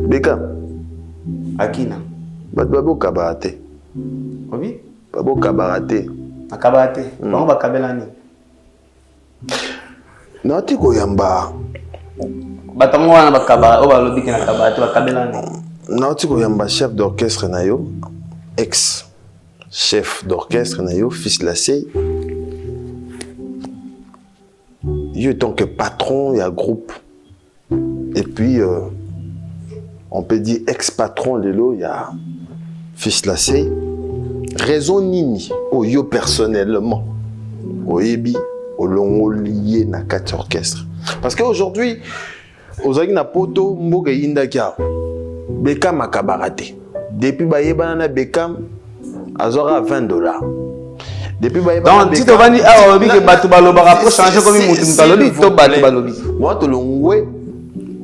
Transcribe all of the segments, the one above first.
Beckham. Akina. Babo kabarate. Oui. Babo kabarate. Akabarate. Bango bakabelani. Non, tu koyamba. Batango wana bakaba oba lobi kina kabarate bakabelani. Non, tu koyamba chef d'orchestre nayo, ex chef d'orchestre nayo, fils Lassé. Il tant que patron, il y a groupe. Et puis, on peut dire ex-patron, Lelo, il y a fils Lassé. Raison nini, au yo personnellement, au Ebi, au longo lié na 4 orchestres. Parce qu'aujourd'hui, aux Agina Poto, Mboga Yindakia, Beckham a kabarate. Depuis Bayebana Beckham, Azora $20. Depuis Bayebana donc, si tu vas dire, ah, oui, que Batu Baloba pour changer comme une moutoum, tu Batu Balobi. Moi, tu l'as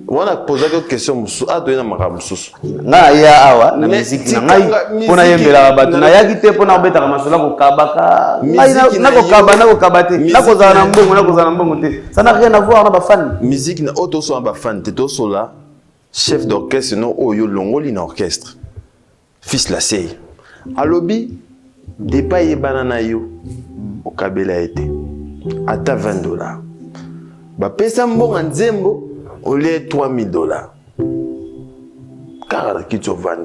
on a posé quelques questions. Ah, tu es dans ma ramsous. Na ya awa na musique na ngai pona yembela batu na yakite pona beta ka masolo ko kabaka na ko kaba na ko kabate na ko zana mbongo te ça n'a rien à voir na ba fan musique na auto so ba fan te to so là chef d'orchestre no oyo longoli na orchestre fils Lassé alobi dépaye banana yo au kabela été ata $20 ba pesa mbongo nzembo au lieu $3000 car qui tu vends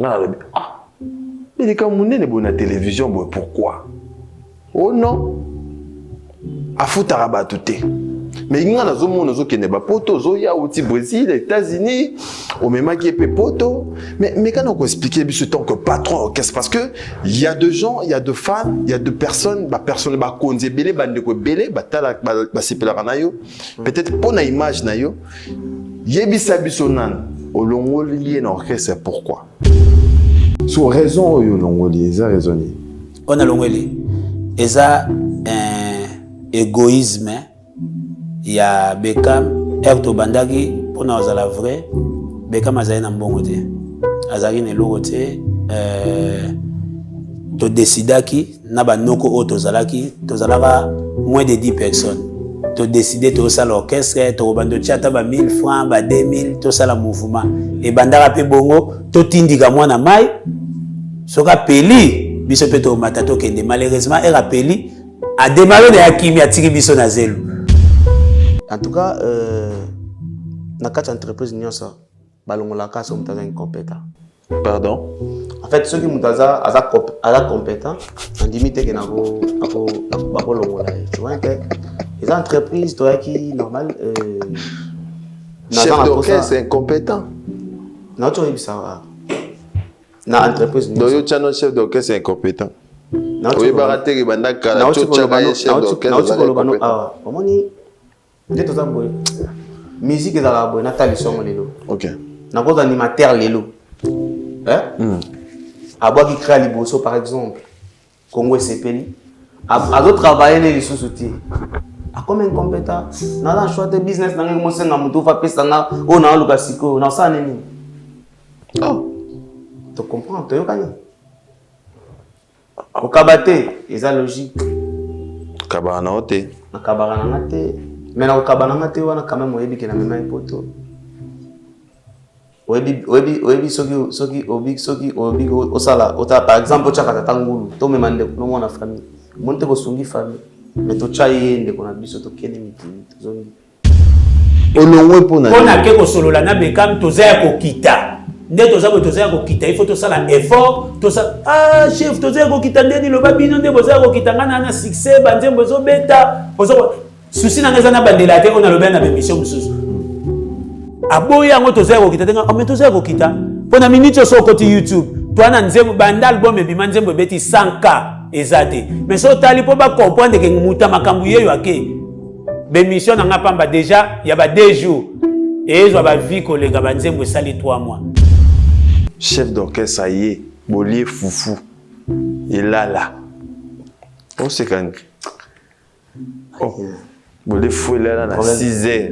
ah mais quand mon nez est la télévision pourquoi oh non à foutre à rabat tout mais il y a des gens qui ne sont pas potos il y a aussi Brésil les États-Unis au même qui est poto mais quand on peut expliquer ce tant que patron qu'est-ce parce que il y a de gens il y a de femmes il y a de personnes personne ba konze belé bande ko belé batala ba sepela kanayo peut-être pour na image na yo yebisa bisonan au longo lié na orchestre pourquoi sous raison au longo lié ça raisonner on a longo lié et ça égoïsme il y a Beckham erto bandagi pour na la vrai Beckham azali na mbongo te azali ne logo te to décidaki na ba noko o tozalaki tozalaka moins de 10 personnes to décider to sala orchestre to bando chata ba 1000 francs ba 2000 to sala mouvement et bandaka pe bongo to tindika mwana mai soka peli biso pe to matato kende malheureusement era peli a démarré de yakimi atiki biso na zelu. En tout cas, dans 4 entreprises, nous avons incompétent. Pardon? En fait, ceux qui sont compétents, on dit que tu vois, les entreprises qui normal. Chef d'orchestre, c'est incompétent. Non, tu as vu ça. Dans l'entreprise, donc, le chef d'orchestre, c'est incompétent. Non, tu as vu ça. Musique est la bonne, Nathalie son lelo. OK. Na cause animateur lelo. Hein? Abo qui crée liboso par exemple. Congo sepeli. A d'autres travailler les sous-outils. A comme incompétent. Na la choix de business na ngo senga mutu fa pesa nga o na luka siko na sa nini. Oh. Tu comprends, tu yokani. Au kabate, eza logique. Kabana ote. Na kabana na te. Mais na kabana te wana quand même oyebi ke na mema ipoto. Oyebi soki obi osala ota par exemple chaka tatangulu to mema ndeko no mona famille. Monte ko sungi famille. Mais to chaye ndeko na biso to kene mitini tozongi. Olongwe pona ke ko solola na Beckham tozaya ko kita. Nde tozaya ko kita il faut to sala effort to sa ah chef tozaya ko kita ndeni lo babino nde bozaya ko kita ngana na succès banzembo zo beta bozo souci na ngeza na bandela te on a le bien na émission mususu aboya ngo tozaya ko kita tenga o meto tozaya ko kita pona minute so ko ti YouTube to ana nzembo banda album e bima nzembo beti 100k ezate mais so tali po ba comprendre ke muta makambu yeyo ake be mission na ngapamba déjà ya ba 2 jours et zo ba vie kolega ba nzembo sali 3 mois. Chef d'orchestre aye Bolier Foufou il là on se quand oh Bolier Foufou il là na 6h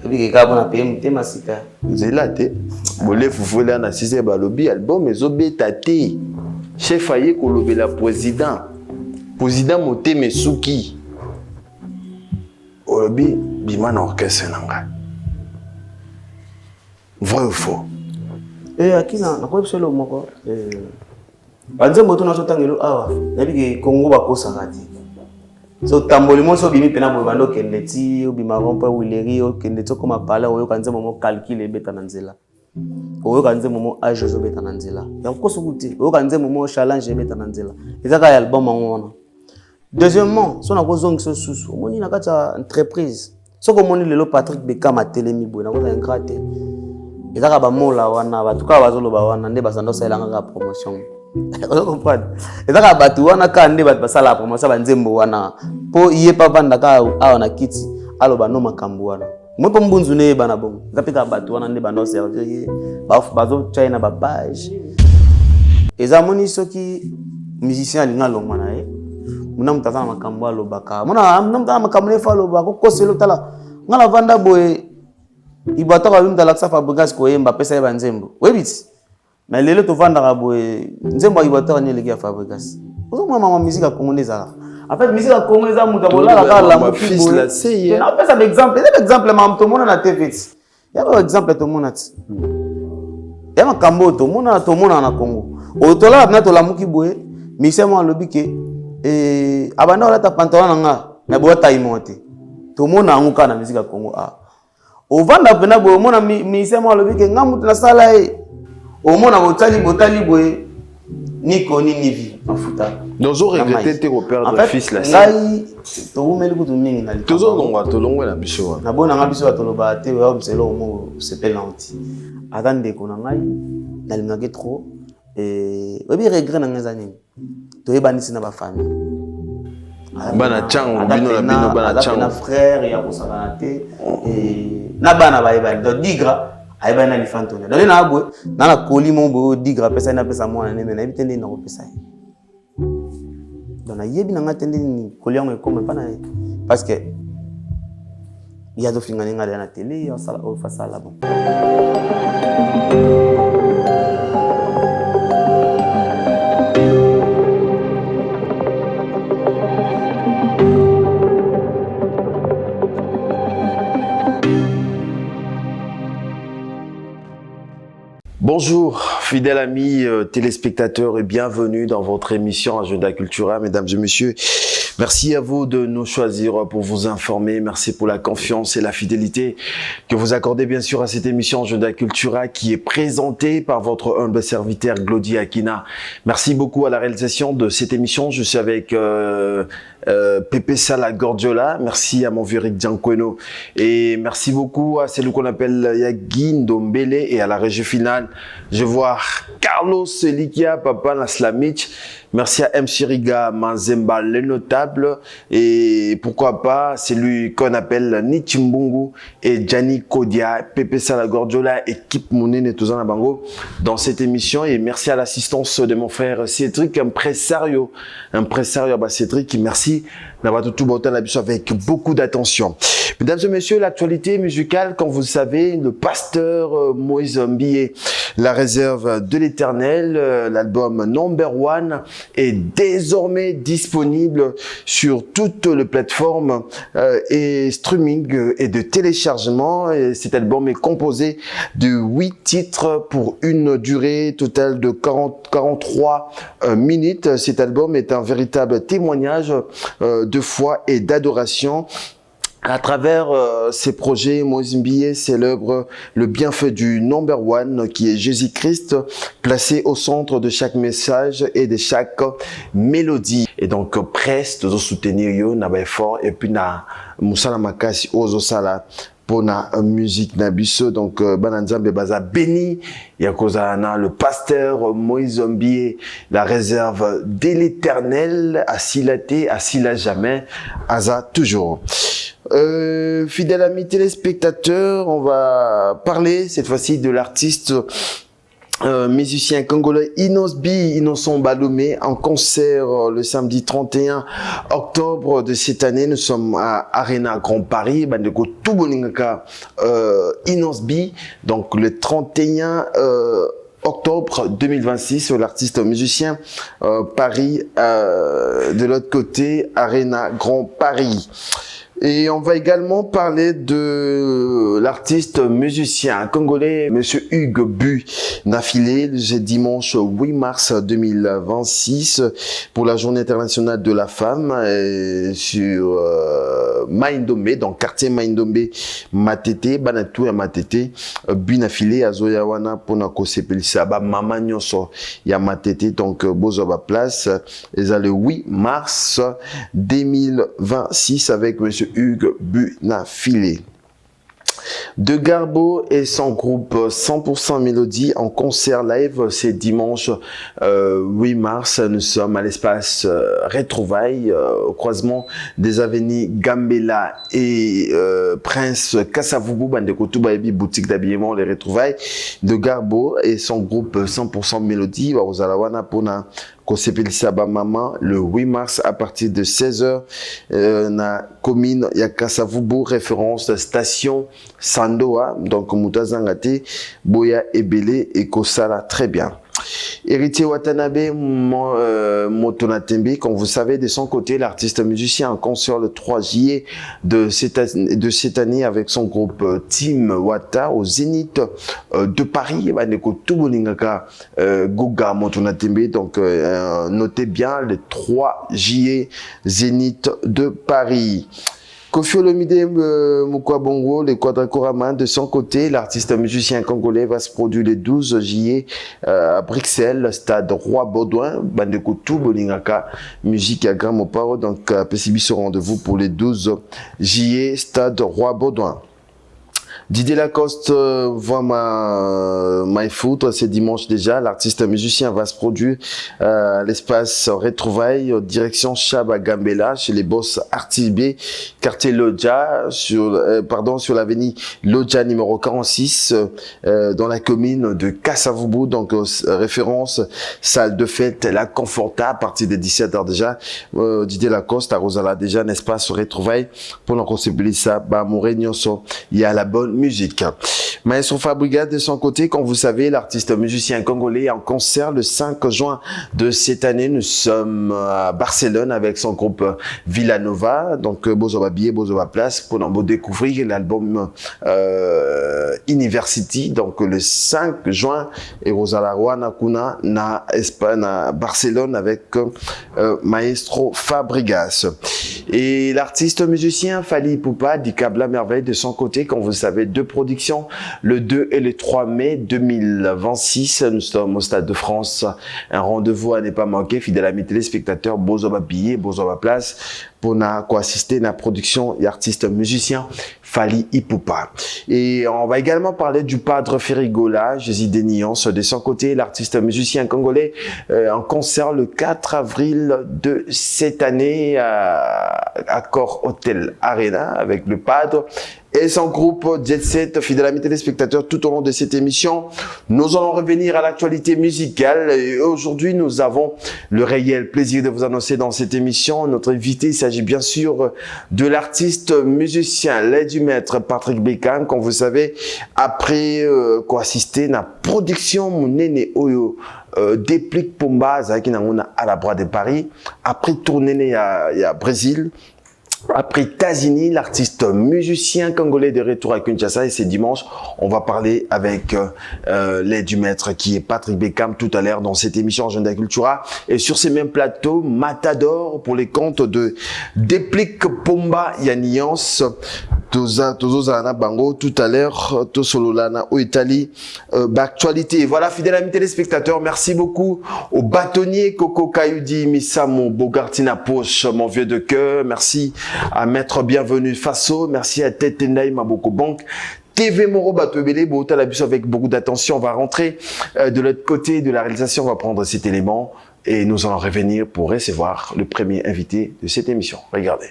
ebi ka bona PM te masika zela te Bolier Foufou là na 6h ba lobby album ezo beta te chef aye ko lobela président Moteme Suki lobby bima na orchestre nanga Vrai ou faux? Et à qui n'a pas besoin de moi. Banzembo to na so tangelo awa. Nabi ke Congo ba kosa ngati. So tamboli mo so bimi pena bo bando kende ti o bima rompa wileri o kende to koma pala o yo kanze momo calcule beta na nzela. O yo kanze momo age zo beta na nzela. Ya koso kuti o yo kanze momo challenge beta na nzela. Ezaka ya album ngona. Deuxièmement, so na ko zong so susu. Omoni na kata entreprise. So ko moni lelo Patrick Bekama telemi boy na ko za nkrate. Ezaka ba mola wana ba tuka bazolo ba wana nde basando sailanga ka promotion. Vous comprenez? Et là, batu wana kande bat basala promotion banzembo wana po iye pa vanda ka awana kiti alo bano makambo wana mo po mbunzu ne bana bongo zapika batu wana nde bano servir bazo China ba page eza moni soki musicien alinga longwana muna mutazana makambo alo baka muna mutazana makambo ne falo bako koselo tala ngala vanda boy ibata ka bimta laksa Fabregas ko yemba pesa banzembo webiti. Mais les autres vendent à boire. Nzembo ibateur ni les gars Fabregas. Vous avez ma musique à congolaise là. En fait musique à congolaise mutabola la fils là c'est. On fait ça exemple. C'est exemple mam tout monde na TV. Il y a un exemple tout monde. Il y a un cambo tout monde na Congo. Otola na to la muki boye. Misemo lobi ke abanda la ta pantalon nga na boata imonte. Tout monde anguka na musique à Congo ah. O vanda pena boye mona misemo lobi ke ngamutu na sala au moins à botali boy Nico ni Nivi en futa. Nous avons regretté tes repères de fils là. Ngai to umeli kutu mingi na. Tolongwa na biso. Na bona nga biso atoloba te wa mselo mo se penalty. Atande ko na ngai na lingake trop obi regret na ngazani. To ebanisi na ba famille. Bana chang bino la bino bana chang. Na frère ya kosana te na bana ba ebani do digra aiba na lifantona donc na abwe na la koli mon bo digra pesa na pesa mwana ne na bitende na ko pesa donc na yebi na ngatende ni koli yango ekoma pa na parce que il y a do fingani ngala na télé ya sala o fa sala bon. Bonjour, fidèles amis téléspectateurs et bienvenue dans votre émission Agenda Cultura, mesdames et messieurs. Merci à vous de nous choisir pour vous informer. Merci pour la confiance et la fidélité que vous accordez bien sûr à cette émission Agenda Cultura qui est présentée par votre humble serviteur Glody Akina. Merci beaucoup à la réalisation de cette émission. Je suis avec Pepe Sala Gordiola. Merci à mon vieux Rick Gianqueno. Et merci beaucoup à celui qu'on appelle Yagin Dombele et à la régie finale. Je vois Carlos Likia, Papa Naslamic. Merci à MC Riga Manzemba, le notable. Et pourquoi pas celui qu'on appelle Nichimbungu et Gianni Kodia, Pepe Sala Gordiola, équipe Mounine et Touzana Bango dans cette émission. Et merci à l'assistance de mon frère Cédric, impresario. Bah Cédric, merci d'avoir tout boté la biche avec beaucoup d'attention. Mesdames et messieurs, l'actualité musicale, comme vous le savez, le pasteur Moïse Mbié, la réserve de l'Éternel, l'album Number One est désormais disponible sur toutes les plateformes et streaming et de téléchargement. Et cet album est composé de 8 titres pour une durée totale de 43 minutes. Cet album est un véritable témoignage de foi et d'adoration. À travers ces projets, Moïse Mbié célèbre le bienfait du Number One qui est Jésus-Christ, placé au centre de chaque message et de chaque mélodie. Et donc, presse de soutenir yo, na effort et puis na musala makasi ozo sala pour la musique nabiso. Donc, Bananzambe Baza béni, Yakozana, le pasteur Moïse Mbié, la réserve de l'Éternel, Asilaté, Asila jamais, Aza toujours. Fidèles amis téléspectateurs, on va parler cette fois-ci de l'artiste musicien congolais Innocent Balomé en concert le samedi 31 octobre de cette année. Nous sommes à Arena Grand Paris, bandeko tout boningaka Inosbi, donc le 31 octobre 2026, l'artiste musicien Paris, de l'autre côté Arena Grand Paris. Et on va également parler de l'artiste musicien congolais, Monsieur Hugues Bu Nafilé, le dimanche 8 mars 2026 pour la Journée internationale de la femme sur Maïndombe, dans le quartier Maïndombe, Matete, Banatou et Matete, Bu Nafilé, Azoyawana, Ponako Sepelisa, Mama Nyoso, ya Matete, donc Bozoba Place, et ça le 8 mars 2026 avec Monsieur Hugues Bu Nafilé. De Garbo et son groupe 100% Mélodie en concert live, c'est dimanche 8 mars. Nous sommes à l'espace Retrouvailles, au croisement des avenues Gambela et Prince Kassavubu, Bandekotoubaebi, boutique d'habillement, les Retrouvailles. De Garbo et son groupe 100% Mélodie, Wazalawana Pona. Kosepelisa Bamama le 8 mars à partir de 16h na commune ya Kassavubu, référence station Sandoa, donc Moutazangate Boya Ebele et Kosala très bien. Héritier Watanabe Motonatembe, comme vous savez, de son côté, l'artiste musicien en concert le 3 juillet de cette année avec son groupe Team Wata au Zénith de Paris. Goga Motonatembe, donc notez bien le 3 juillet Zénith de Paris. Kofi Olomide Mukwabongo, le Quadracoraman, de son côté, l'artiste musicien congolais va se produire le 12 juillet à Bruxelles, stade Roi Baudouin, Bandekoutou, Bolingaka, musique à Grand Moparo, donc PCB se rendez-vous pour le 12 juillet, stade Roi Baudouin. Didier Lacoste voit My Foot, c'est dimanche déjà. L'artiste musicien va se produire à l'espace Retrouvailles, direction Chaba Gambela, chez les boss Artibé, quartier Lodja, sur l'avenue Lodja numéro 46, dans la commune de Kassavubu, donc référence salle de fête, la Conforta, à partir de 17h déjà. Didier Lacoste à Rosala déjà, n'est-ce pas, sur Retrouvailles, pour qu'on se ça, Mourenioso, il y a la bonne musique. Maestro Fabriga, de son côté, comme vous savez, l'artiste musicien congolais en concert le 5 juin de cette année. Nous sommes à Barcelone avec son groupe Villanova. Donc, Bozoba Billet, Bozoba Place pour nous découvrir l'album University. Donc, le 5 juin, et Rosalarwa Nakuna na Espagne, à Barcelone avec Maestro Fabregas. Et l'artiste musicien Fally Ipupa, Dicabla Merveille, de son côté, comme vous savez, deux productions, le 2 et le 3 mai 2026. Nous sommes au Stade de France. Un rendez-vous à ne pas manquer. Fidèle amis téléspectateurs, Bozoba Billet, Bozoba Place, pour assister à la production et artiste musicien Fally Ipupa. Et on va également parler du Padre Ferigola, Jésus des Nuances. De son côté, l'artiste musicien congolais en concert le 4 avril de cette année à Accor Hotel Arena avec le Padre et son groupe Jet Set. Fidèle amis téléspectateurs, tout au long de cette émission, nous allons revenir à l'actualité musicale. Et aujourd'hui, nous avons le réel plaisir de vous annoncer dans cette émission notre invité. Il s'agit bien sûr de l'artiste musicien, l'aide du maître Patrick Bécan. Comme vous savez, après assister à la production Mounene Oyo Déplique Pomba, qui à la Bras de Paris, après tourner à Brésil. Après Tazini, l'artiste musicien congolais de retour à Kinshasa, et c'est dimanche, on va parler avec l'aide du maître qui est Patrick Bécan tout à l'heure dans cette émission Agenda Cultura. Et sur ces mêmes plateaux, Matador pour les comptes de Déplique Pomba Yaniance, Tozozana Bango tout à l'heure, Tosololana au Italie, actualité. Voilà, fidèles amis téléspectateurs, merci beaucoup au bâtonnier Coco Kayudi Misamo Bogartina Poche, mon vieux de cœur, merci à Maître Bienvenu Faso, merci à Tetendaï Maboko Bank, TV Moro Batobele, Bota Labuso avec beaucoup d'attention. On va rentrer de l'autre côté de la réalisation, on va prendre cet élément et nous allons revenir pour recevoir le premier invité de cette émission. Regardez.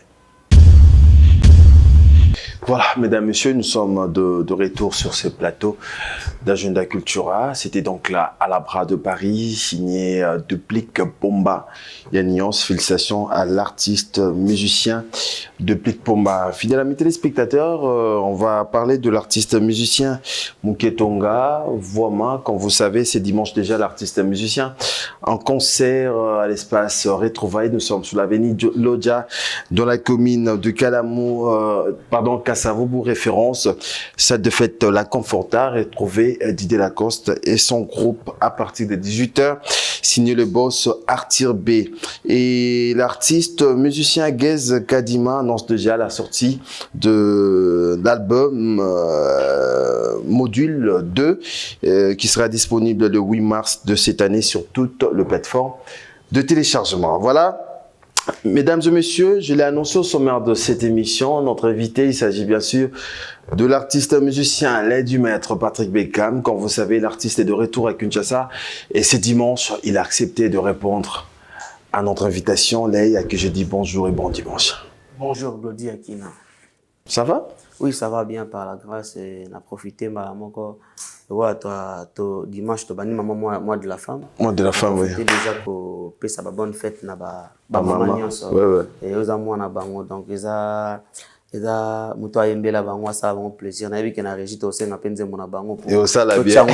Voilà, mesdames, messieurs, nous sommes de retour sur ce plateau d'Agenda Cultura. C'était donc là à la Bras de Paris, signé Déplique Pomba Yaniance. Félicitations à l'artiste musicien Déplique Pomba. Fidèles amis téléspectateurs, on va parler de l'artiste musicien Muketonga Voama. Comme vous savez, c'est dimanche déjà, l'artiste musicien en concert à l'espace Retrouvailles. Nous sommes sur l'avenue Lodja, dans la commune de Kassavoubou, référence. Salle de fête La Conforta, retrouver Didier Lacoste et son groupe à partir de 18h. Signé le boss Arthur B. Et l'artiste musicien Gez Kadima annonce déjà la sortie de l'album Module 2 qui sera disponible le 8 mars de cette année sur toutes les plateformes de téléchargement. Voilà. Mesdames et messieurs, je l'ai annoncé au sommaire de cette émission. Notre invité, il s'agit bien sûr de l'artiste musicien, l'aide du maître Patrick Beckham. Comme vous savez, l'artiste est de retour à Kinshasa et ce dimanche, il a accepté de répondre à notre invitation. Leï, à qui je dis bonjour et bon dimanche. Bonjour, Glody Akina. Ça va? Oui, ça va bien par la grâce. On a profité, encore. Ouais, toi, dimanche, tu as moi de la femme. Moi de la femme, oui. Déjà pour ça va bonne fête na ba maman. Ouais. Et aux amours na bango donc eza muto ayembela bango ça bon plaisir na biki na régie to senga penze mona bango et au ça la bien.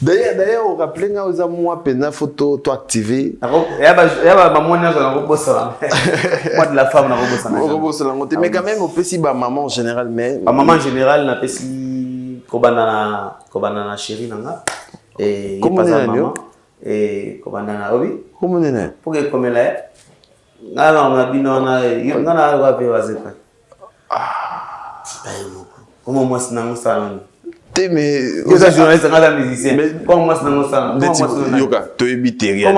D'ailleurs on rappelle nga aux amours pena photo to activé. Ya ba maman nyazo na robosa. Moi de la femme na robosa na. Robosa la monter mais quand même au pesi ba maman en général mais maman en général na pesi kobana na chérie nanga et comment maman et kobana na obi comment nena pour que comme là na bino na ngana wa pe wazepa comment moi c'est ça mais ça journaliste ngala musicien comment moi c'est ça yoka to ebiteria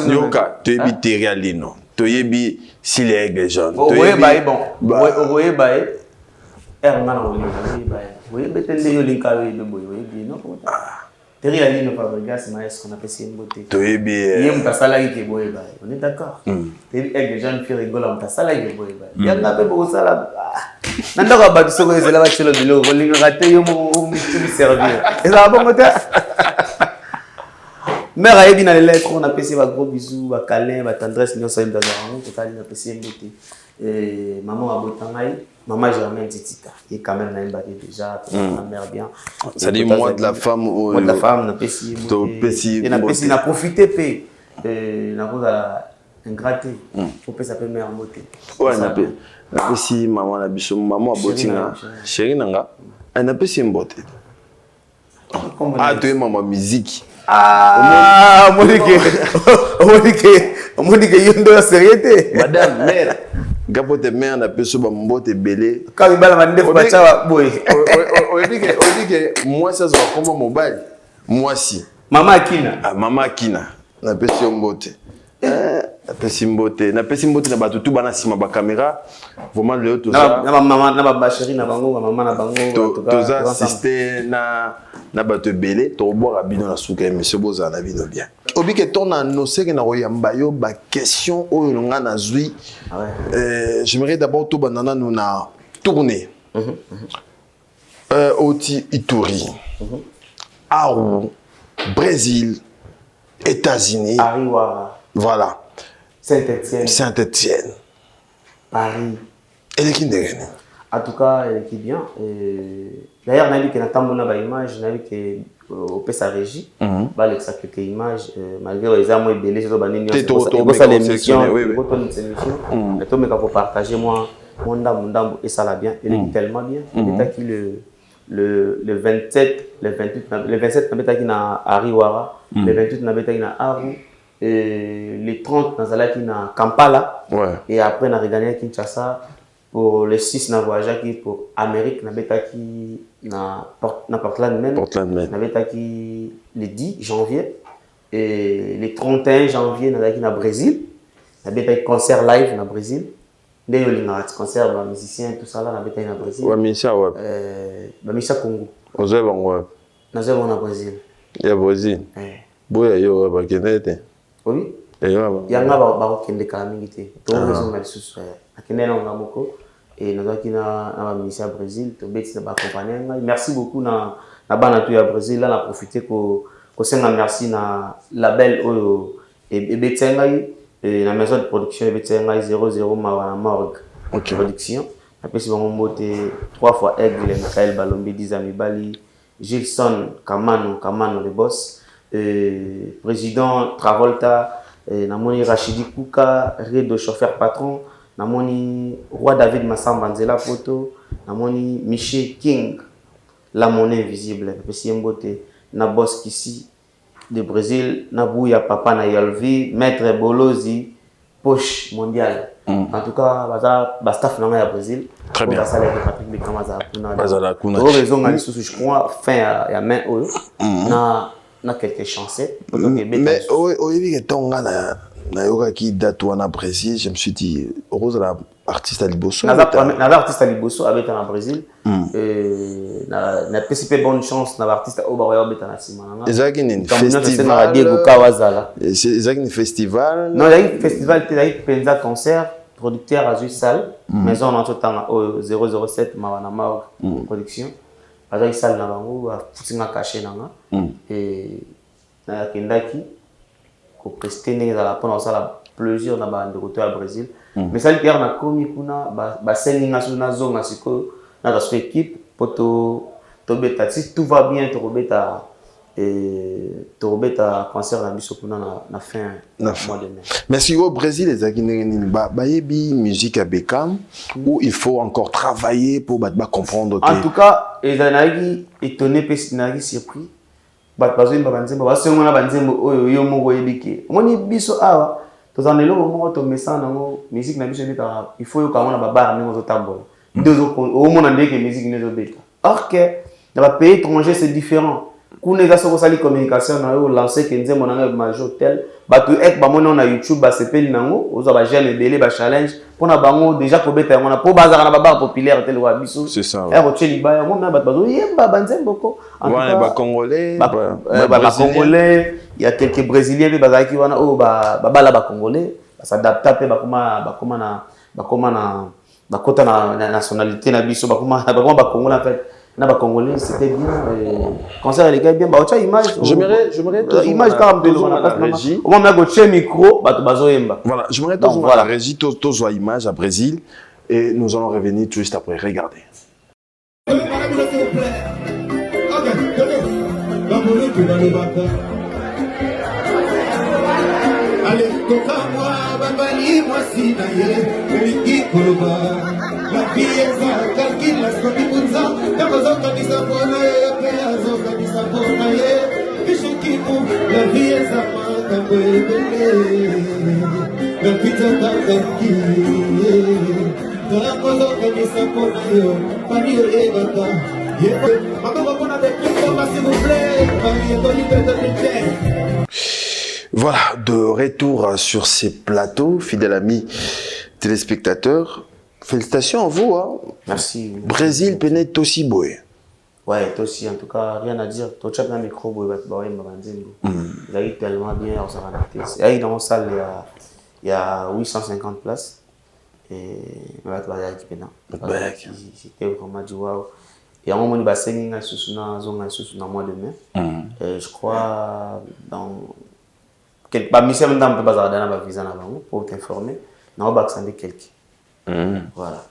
yoka to ebiteria lino to yebi silege jaune to yebi bon oye bae ngana oye bae oui, mais tu es link avec le boy, oui, non, comment Terry a dit ne pas regarder, c'est ma qu'on appelle une beauté. Tu es bien. Il y a un salarié qui est boy, on est d'accord. Terry est des jeunes filles rigolantes, un salarié qui est boy. Il y a un peu pour ça là. N'entends pas battre sur les élèves chez le vélo, on les raté, ils m'ont servir. Et ça va pas monter. Mère a bien les lettres, on appelle ça gros bisous, câlin, tendresse, nous sommes dans un total, on appelle ça une beauté. Et maman a beau temps. Maman Germaine Titika, qui est quand même un bâti déjà, ma mère bien. Ça dit moi de la femme. Moi de la femme, n'a pas si. Et n'a pas si, n'a profité, puis n'a pas ingraté. Pour que ça peut mère moté. Ouais, n'a pas si maman a bichon, maman a botti nga, chérie nanga, elle n'a pas si mboté. Ah, tu es maman musique. Ah, moi dit que yondo la sérieux. Madame mère. Gapote mère n'a pas su mbote belé. Quand il va demander pour ça boy. On dit que moi ça se voit comme mobile. Moi si. Maman Akina. Ah maman Akina. N'a pas su mbote. N'a pas su mbote. N'a pas su mbote na ba tout bana sima ba caméra. Vraiment le tout ça. Na maman na ba chérie na bango, maman na bango. Tout ça assisté na ba te belé, to boire bino na souka monsieur Boza na bino bien. Obi que ton annoncé que na royamba yo ba question o nga na zui. J'aimerais d'abord tout banana nous na tourner. Oti Ituri. Aru, Brésil, États-Unis. Ariwara. Voilà. Saint-Étienne. Paris. Et les Kinderene. En tout cas, elle est bien. D'ailleurs, on a vu qu'il y a une image, on a vu qu'au peut sa régie, il y a quelques images, malgré les amours et belés, ils ont l'émission, ils ont partager moi, mon dame, et ça l'a bien, elle est tellement bien. Le 27, le 27, on a Ariwara, le 28, on a Aru, le 30, on a Kampala, et après, on a regagné à Kinshasa. Pour les 6, on a voyagé pour l'Amérique, on a Portland même. On a le 10 janvier. Et le 31 janvier, on a au Brésil. On a un concert live au Brésil. On a un concert de musiciens, tout ça, on a au Brésil. Oui, Misha, ouais. Misha Congo. On a au Brésil. Il y a Brésil. Oui, il y a au Brésil. Oui. Il y a au Brésil. Et nous avons mis au Brésil, merci beaucoup na Banatou au Brésil, là on a profité pour merci na label et Betsengai et la maison de production Betsengai 00 Mawana Morgue production. Après si on monte 3 fois Aigle, Michael Balombi, Dizami Bali, Gilson Kamano le boss. président Travolta, namoni Rachidi Kouka, Redo chauffeur patron, namoni Roi David Massamba Nzela Poto, namoni Michel King, la monnaie invisible, na boss Kissi de Brésil, Nabouya Papa na Yalvi, Maître Bolozi, poche mondiale. En tout cas, le staff est au Brésil. Très bien. Je crois fin à main na quelques chansons. Mais au début que qui date au Brésil, je me suis dit Rose la artiste à Liboso. Artiste à Liboso avec en Brésil. Na PCP bonne chance na artiste au Baroya beta na Simana. Ezaki ni festival. Diego Kawazala. Ezaki ni festival. Non, il y a un festival, il y a un Penza concert, producteur à Salle, maison en tout temps au 007 Mawanama production. Il y a une salle na bango, futinga caché nanga et na kendaki ko prester dans la pendant ça la plaisir na ba de retour à Brésil. Mais ça il y a na komi kuna ba seninga na zonga siko na notre équipe poto to beta si tout va bien to beta to beta concert na biso kuna na fin mois de mai. Mais si au Brésil les aguineni ba yebi musique à Beckham où il faut encore travailler pour comprendre en tout cas les anagi étonné pessinagi surpris bazo ba banzembo ba sengona banzembo oyo yo moko yebiki moni biso awa to zanelo moko to message nango musique na biso beta il faut yo kamona ba bar ngo tambola deux au monde ndeke musique ne zo beta or que dans les pays étrangers c'est différent. Quand les gens ont communication, ils ont lancé que nous avons major tel. Batu ek ba mona na YouTube ba sepeli nango, oza ba jeune belé ba challenge pour na bango déjà ko beta ngona pour bazar na ba populaire tel wa biso. C'est ça. Et rocheli ba ngo na ba zo yemba banzembo ko. Ouais, ba congolais, ba congolais, il y a quelques brésiliens bi bazaki wana o ba bala ba congolais, ba s'adapter pe ba kota na nationalité na biso ba congolais en fait. Na ba congolais c'était bien concert les gars bien ba ocha image j'aimerais image par exemple la régie au moment go che micro ba bazo yemba voilà j'aimerais toujours la régie tozo image à Brésil et nous allons revenir tout juste après regardez allez toka-moi babali moi si naye eliki koloba la vie est ça calcule la skotipunza takozo kanisa bona ye pe azoka kanisa bona ye bishikimu la vie est ça makamwebele la pizza takaki takozo kanisa bona yo pani ye bata ye makaba bona de plus s'il vous plaît pani ko liberté de Voilà, de retour sur ces plateaux, fidèles amis téléspectateurs. Félicitations à vous. Hein. Merci. Brésil, Pénet, Tossi Boy. Ouais, Tossi, en tout cas, rien à dire. Tu as un micro, il a eu tellement bien, on s'est raté. Il y a dans la salle, il y a 850 places. Et c'était vraiment du wow. Et à un moment, il y a un mois de mai. Et je crois, dans. Pour t'informer, voilà.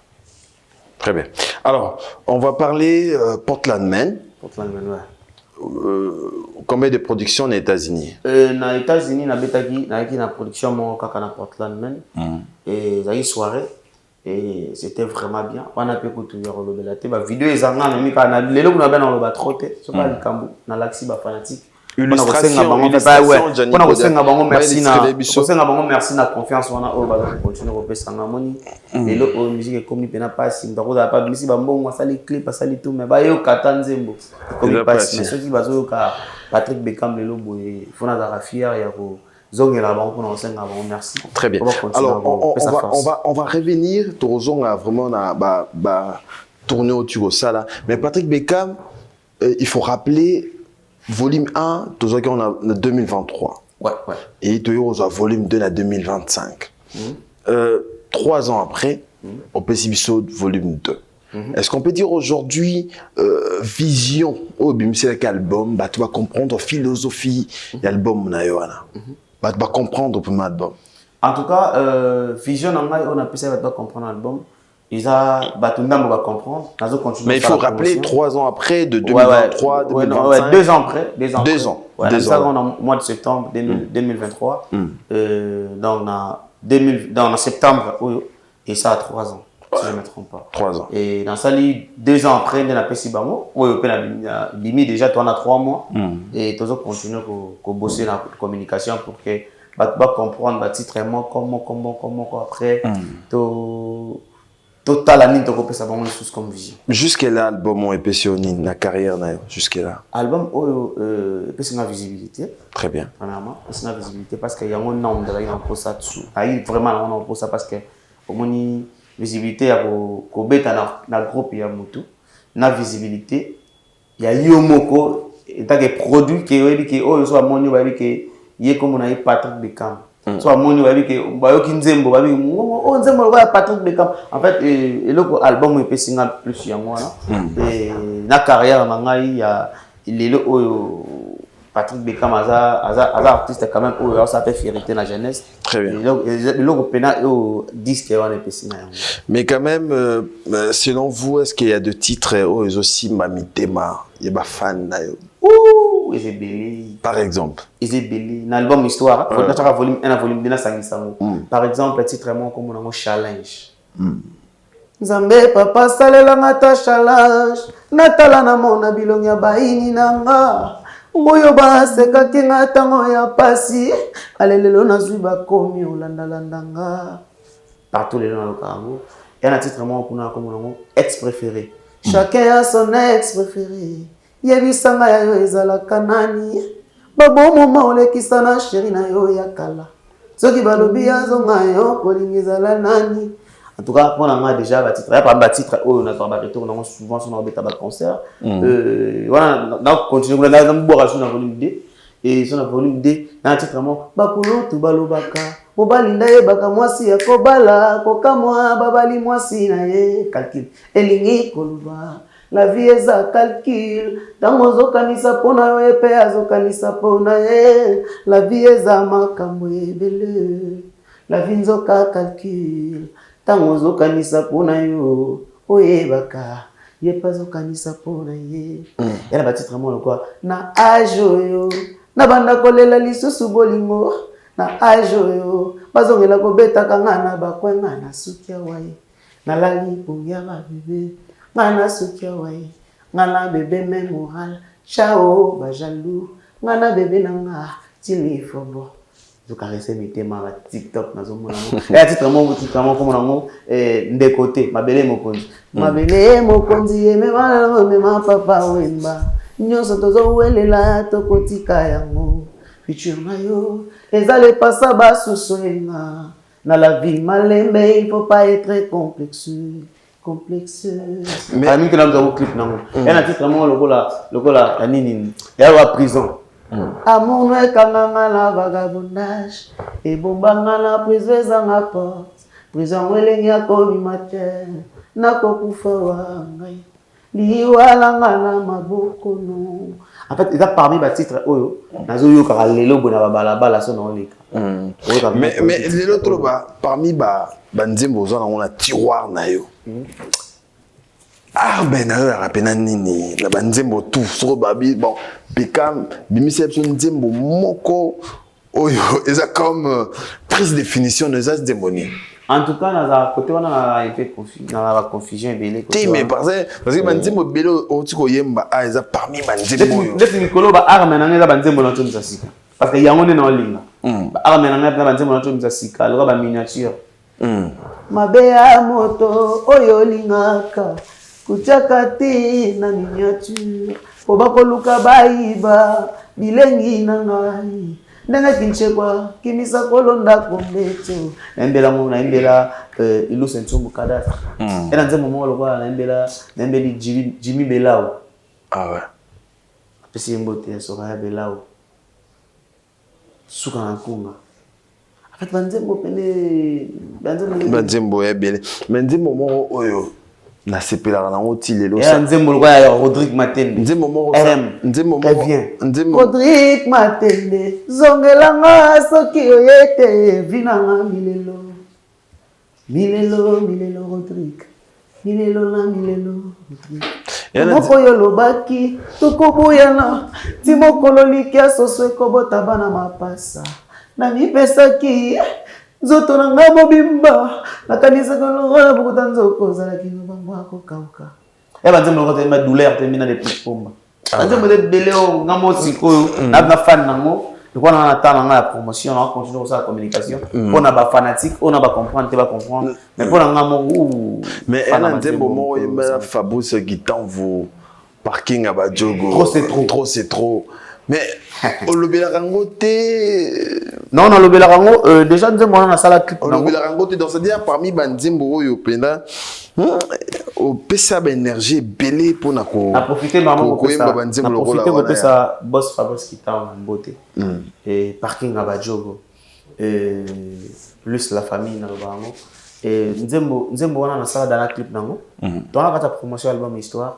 Très bien. Alors, on va parler Portland Man. Portland Man, ouais. Combien de productions aux États-Unis? Aux États-Unis, il y a une production à Portland Man. Et il y a une soirée. Et c'était vraiment bien. On a pu écouter la vidéo. Les gens ont mis le troté. C'est pas le Cambo. Dans l'axi fanatique. Illustration merci na confiance wana o ba continuer repesa ngamoni lelo o musique comme pena passe ndakoza pa misi ba mbongo asali clip asali tout mais ba yo kata nzembo comme passe mais ceux qui bazo ka Patrick Beckham lelo boye fona za fier ya ko zongela ba ko senga ba merci. Très bien. Alors on va revenir tozonga vraiment na ba tourner autour de ça là mais Patrick Beckham il faut rappeler volume 1, on a 2023. Ouais. Et on a volume 2 en 2025. 3 ans après, on peut subir volume 2. Est-ce qu'on peut dire aujourd'hui, vision, c'est l'album, tu vas comprendre philosophie de l'album, tu vas comprendre pour l'album. En tout cas, vision, on a pu comprendre l'album. Va comprendre. Mais il faut rappeler 3 ans après, de 2023 à 2025. 2 ans après. 2 ans. Ouais, ça, on a au mois de septembre 2023. Donc, en septembre, et ça a 3 ans, si je ne me trompe pas. 3 ans. Et dans ça, 2 ans après, on a fait 6 mois. Oui, on a bimi déjà, on a 3 mois. Et tous continuer à bosser dans la communication pour que tu comprendre comment après, total année de couper ça vraiment chose comme vision. Jusqu'à là album on épaissonné la carrière na jusqu'à là. Album c'est une visibilité. Très bien. Premièrement, c'est une visibilité parce qu'il y a un nombre de gens pour ça dessus. Il vraiment on pour ça parce que au moins visibilité à ko beta na groupe ya mutu. Na visibilité, il y a Yomoko et tant que produit qui soit monio ba que yé comme on a Patrick Beckham. Soit mon niveau avec bayoki nzembo avec nzembo ba Patrick Beckham en fait le album est single plus yango et na carrière mangai ya il est Patrick Beckham aza artiste quand même ça fait fierté la jeunesse. Très bien. Le pena disque on est single. Mais quand même selon vous est-ce qu'il y a de titres aussi mamitema il y a ba fan na yo. Par exemple. Un album histoire. Il y a volume 1 volume 2 par exemple, le titre est comme un challenge. Nzambe papa salela ngata challenge. Natala na mona bilongi ya baini nanga. Ngoyo ba seka kinga tango ya pasi. Alelelo na zui ba komi olanda landanga. Partout les gens dans le il y a un titre comme un ex préféré. Chacun a son ex préféré. Yebisanga ya yo ezalaka nani babo moma olekisa na chéri na yo ya kala soki balobi azonga yo kolingi ezala nani en tout cas on a déjà ba titre pas titre on a pas retour on a souvent son orbite ba concert voilà donc continuer na mboka sur na volume 2 et sur na volume 2 na titre mo bakulu tu balobaka mobalinda ye baka mwasi ya kobala kokamwa babali mwasi na ye calcul elingi koluba. La vie est un calcul. Dans mon zokanisa pona yo epe azokanisa pona ye. La vie est un makambo ebele. La vie nzoka calcul. Dans mon zokanisa pona yo oyebaka. Ye pas zokanisa pona ye. Et la bâtie vraiment quoi? Na ajo yo. Na banda kolela lisusu bolingo. Na ajo yo. Bazongela kobeta kangana bakwenga na sukia waye. Na lali puya ba bébé. Ngana sukia wai ngana bébé mémoral chao ba jaloux ngana bébé nanga tili fobo zo caresser mes thèmes à TikTok nazo mona et à titre mon comme nango de côté mabele mokonzi yeme ma papa wemba nyoso tozo welela tokotika yango futur mayo ezale passa ba susoenga na la vie malembe il faut pas être complexe. Mais même que nous avons clip nango et un titre vraiment lokola nini ya la prison amour no ekanganga la vagabondage et bombanga la prison zanga porte prison welengi akomi matin nakokufa wangai liwalanga na maboko no en fait ça parmi ba titre oyo nazo yoka lelo bona balabala so na oleka mais lelo trop ba parmi ba nzembo zo na on a tiroir na yo. Ah ben na rapena nini na banzembo tout so babi bon Beckham bimiseption nzembo moko oyo eza comme prise définition de ça démonie. En tout cas na côté on a été confusion belé côté mais parce que banzembo belé otiko yemba a eza parmi banzembo yo depuis mikolo ba arme na eza banzembo na tonza sika parce que yango ne na olinga ba arme na banzembo na tonza sika lo ba miniature mabeya moto oyo lingaka kuchaka ti na miniature po bakoluka baiba bilengi na ngai ndenge kinchekwa kimisa kolonda kombeto naembela ilu sentumbu kadasa ena nzembo mo lokwa naembeli Jimmy Belao ah ouais pesi mbote soka ya Belao suka na kunga en fait banzembo ya bele mais nzembo mo oyo na sepelaka nango ti lelo sa nzembo lokwa ya Rodrigue Matende nzembo mo nzembo mo Rodrigue Matende zongelanga soki oyete vinanga milelo Rodrigue milelo Rodrigue moko yo lobaki tokoboyana ti mokolo likia soso ekobota bana mapasa namipesaki nzoto na ngai mobimba nakanisaka longola bokuta nzoko ozalaki nobango akokauka banzembo lokota yemba douleur te mina depuis pomba banzembo te beleo nga mo sikoyo na fan nango lokwana na tana nga ya promotion na continue kosala communication mpona bafanatique oyo na bacomprendre te bacomprendre mais mpona nga mo mais ena nzembo moko yemba Fabrice Gitanvu parking à Badjogo trop c'est trop mais olobelaka yango te non olobelaka yango déjà nzembo wana nasala clip olobelaka yango te donc c'est-à-dire parmi banzembo oyo penda opesa baénergie ebele mpona koyemba banzembo lokola wana kopesa boss Fabrice Gitanvu na mbote parking à Badjogo plus la famille na loba yango nzembo wana nasala dans la clip nango tona kata promotion album histoire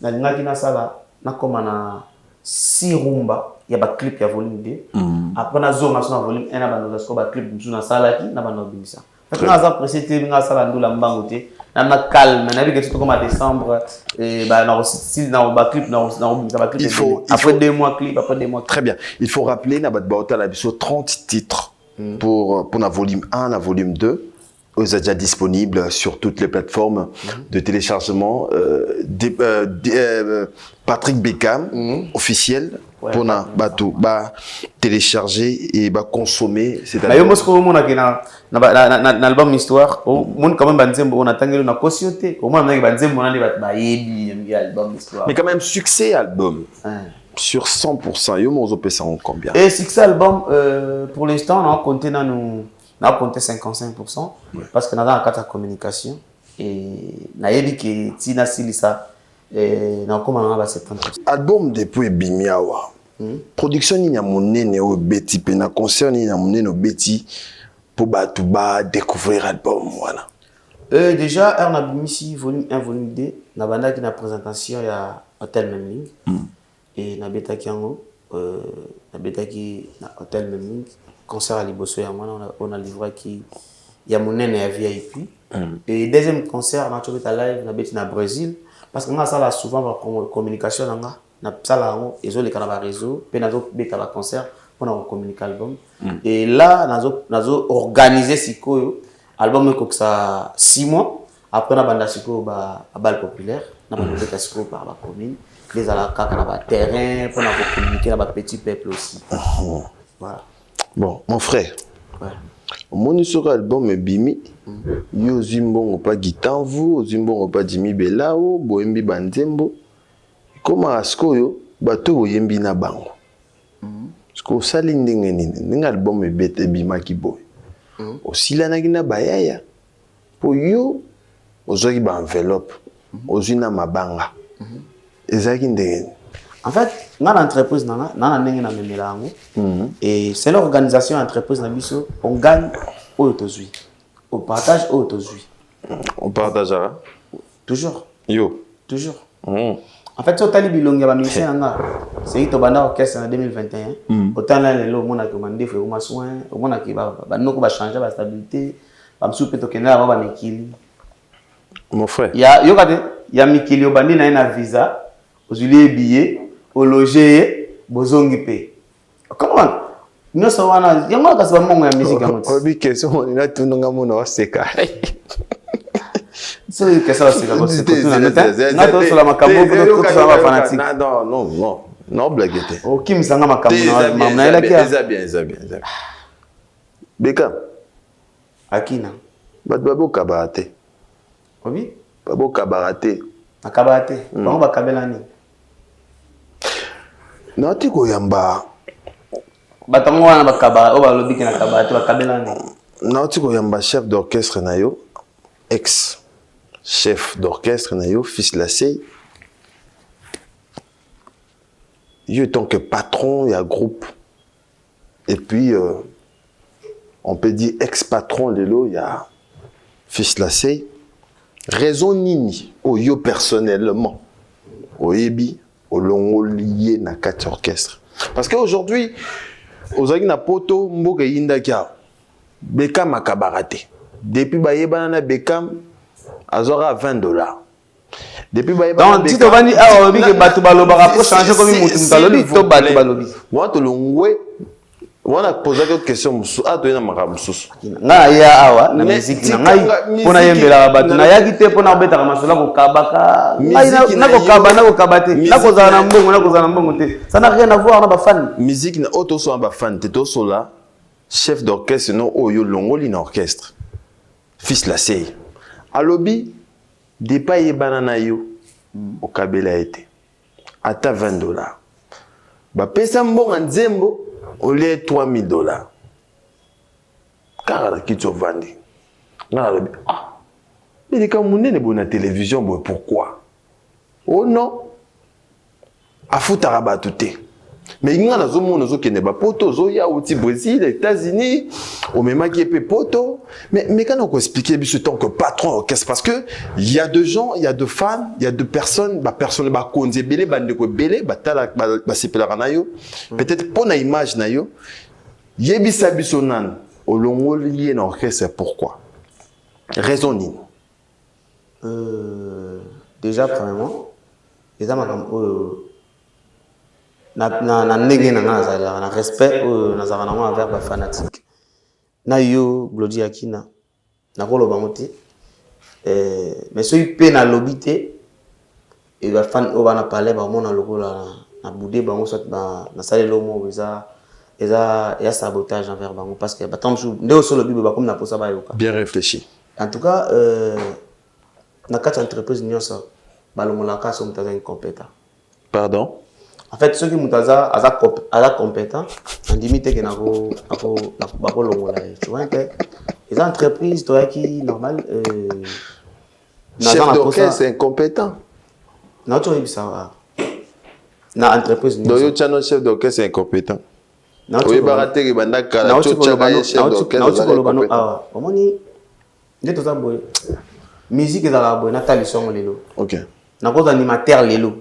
nalingaki nasala nakoma na 6 rumba ya ba clip ya volume 2 après na zonga na volume 1 na bando sko ba clip mzu na salaki na bando bimisa fait na za précité nga sala ndula mbango te na calme na bi que comme à décembre ba na style na ba clip na ba clip après 2 mois clip après 2 mois très bien il faut rappeler na ba baota la biso 30 titres pour la volume 1 la volume 2 est déjà disponible sur toutes les plateformes de téléchargement. Patrick Beckham, officiel, pour télécharger et consommer. C'est-à-dire l'album Histoire, on a tangué na cautionné. Au moins, mais quand même, succès album. Sur 100%, yo mo pesa en combien? Et succès album, pour l'instant, on a compté dans nous. On a compté 55% parce que nous avons une communication et nous avons dit que si nous avons ça, nous avons 70%. Album depuis Bimiawa, production ni na monene o beti pe na concert ni na monene o beti pour découvrir l'album voilà. Déjà on a mis volume 1 volume 2 na banda qui na présentation ya Hotel Memling et na betaki yango na betaki na Hotel Memling concert à Liboso ya mwana on a livré qui ya monene ya VIP et deuxième concert na chobeta live na beti na Brésil parce que nga ça là souvent la communication nga na sala ngo ezoleka na ba réseau pe nazo beta ba concert pour na communiquer album et là nazo organiser sikoyo album ko ça 6 mois après na banda sikoyo ba bal populaire na ba beta sikoyo par ba commune les alaka na ba terrain pour na communiquer na ba petit peuple aussi voilà. Bon, mon frère, mon sur album est bimi. Yo zimbongo pas Gitanvu, zimbongo pas Jimmy Belao, boembi banzembo. Comment asko yo bato boyembi na bango. Sko sali ndenge nini, ndenge album ebete bima ki boy. Osila na gina bayaya. Po yo ozoki ba enveloppe, ozina mabanga. Ezaki ndenge. En fait, dans l'entreprise, et c'est l'organisation d'entreprise, on gagne au autosui. On partage au autosui. On partagera toujours. Yo. Toujours. En fait, si on a bilongi à mission, c'est que banda orchestre en 2021. Autant là, le monde a commandé faire un soin, au monde qui va changer la stabilité, va me souper token là, va m'équilibrer. Mon frère. Il y a Mikili au bandi na un visa, aux billets. Au loger, bozongi pe. Comment? Nous sommes là, il y a moi qui suis mon musique. Obi question, on est tout le monde au seka. C'est que ça c'est comme ça. Na to sur la makambo pour tout ça va fanatique. Non blaguette. O kim sanga makambo na ela kia. Ça bien. Beckham. Akina. Babo kabarate. Obi? Babo kabarate. Akabarate. Bango bakabelani. Nati koyamba batango wana bakaba oba lobiki na kabati bakabelani. Nati koyamba chef d'orchestre na yo, ex chef d'orchestre na yo, fils Lassey. Yo tant que patron, il y a groupe. Et puis on peut dire ex-patron lelo, il y a fils Lassey. Raison nini o yo personnellement. Oyebi au longo lié na 4 orchestres. Parce qu'aujourd'hui, aux na poto mboke yinda kia Beckham a kabarate. Depuis bayebana na Beckham azora $20. Depuis donc si tu vas dire ah oui que batu baloba pour changer comme mutu mutalobi to batu balobi moi to longwe on a posé quelques questions ah to na makamu susu nga ya awa na musique na ngai pona yembela batu na yaki te pona betaka masolo ko kabaka ngai na ko kaba na ko kabate na ko zana mbongo te ça n'a rien à voir na ba fan musique na auto so ba fan te to sola chef d'orchestre no oyo longoli na orchestre fils la sey alobi depa yebana na yo au kabela été ata $20 ba pesa mbonga nzembo au lieu $3000 car qui tu vandi na ah mais quand munene bona télévision boy pourquoi oh non afutara ba tuté mais il y a des gens qui ne sont pas potos, il y a aussi Brésil, les États-Unis, au même qui est poto. Mais quand on explique ce tant que patron orchestre, parce que il y a de gens, il y a de femmes, il y a de personnes, personne ba konze belé, bande ko belé, batala ba sepela nayo. Peut-être pour na image nayo, yebisa bisonan au longo lié na orchestre pourquoi? Raisonning. Déjà premièrement, les amis na ndenge na respect nazaka nango envers ba fanatique na yo Glody Akina na koloba mote mais soki pe na lobby te et ba fan o bana parler ba mona lokola na boudé bango soit na salelo mo eza sabotage envers bango parce que ba tant nde o solo bibe ba comme na posa ba yoka Bien réfléchi. En tout cas na quatre entreprises nyonso balongola ka so mutaza incompétent. Pardon? En fait, ceux qui mutaza aza compétent, en limite que nako longola. Tu vois que les entreprises toi qui normal chef d'orchestre c'est incompétent. Non, tu vois ça. Na entreprise donc yo chano chef d'orchestre c'est incompétent. Non, tu vois baraté que banda kala tu chef d'orchestre. Ah, omoni nde toza boy. Musique ezala boy na talisson lelo. OK. Na cause animateur lelo.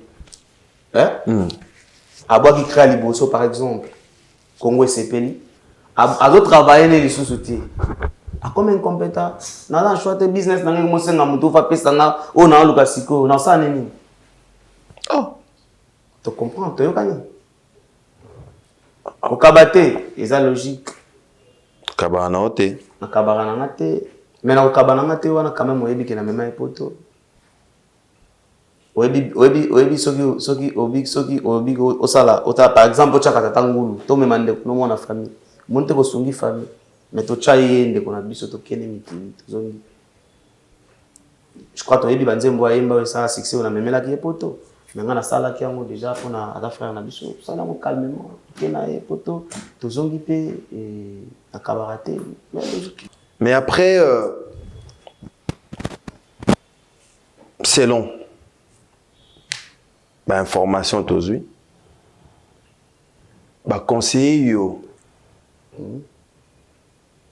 Hein? Aboua qui crée Liboso par exemple, Congo Sepeli, a d'autres travailler les sous-soutis. A comme incompétent, n'a pas choisi business dans le monde, c'est un mouton fa pesa na, on a un lucasiko, on a ça nini. Oh, tu comprends, tu es cani. Au kabate, c'est logique. Kabana ote. Na kabana ngate, mais na kabana ngate wana quand même oyebi que na même époto. Oyebi soki obi osala ota par exemple ochaka tatangulu to memande no mona famille monte ko sungi famille mais to chaye ndeko na biso to kene miti tozongi je crois to yebi banzembo ayemba ça succès on a memela ki poto mais ngana sala ki yango déjà pona ata frère na biso sala mo calmement kena e poto tozongi pe na kabarate mais après c'est long. Bah, information tozui bah conseiller yo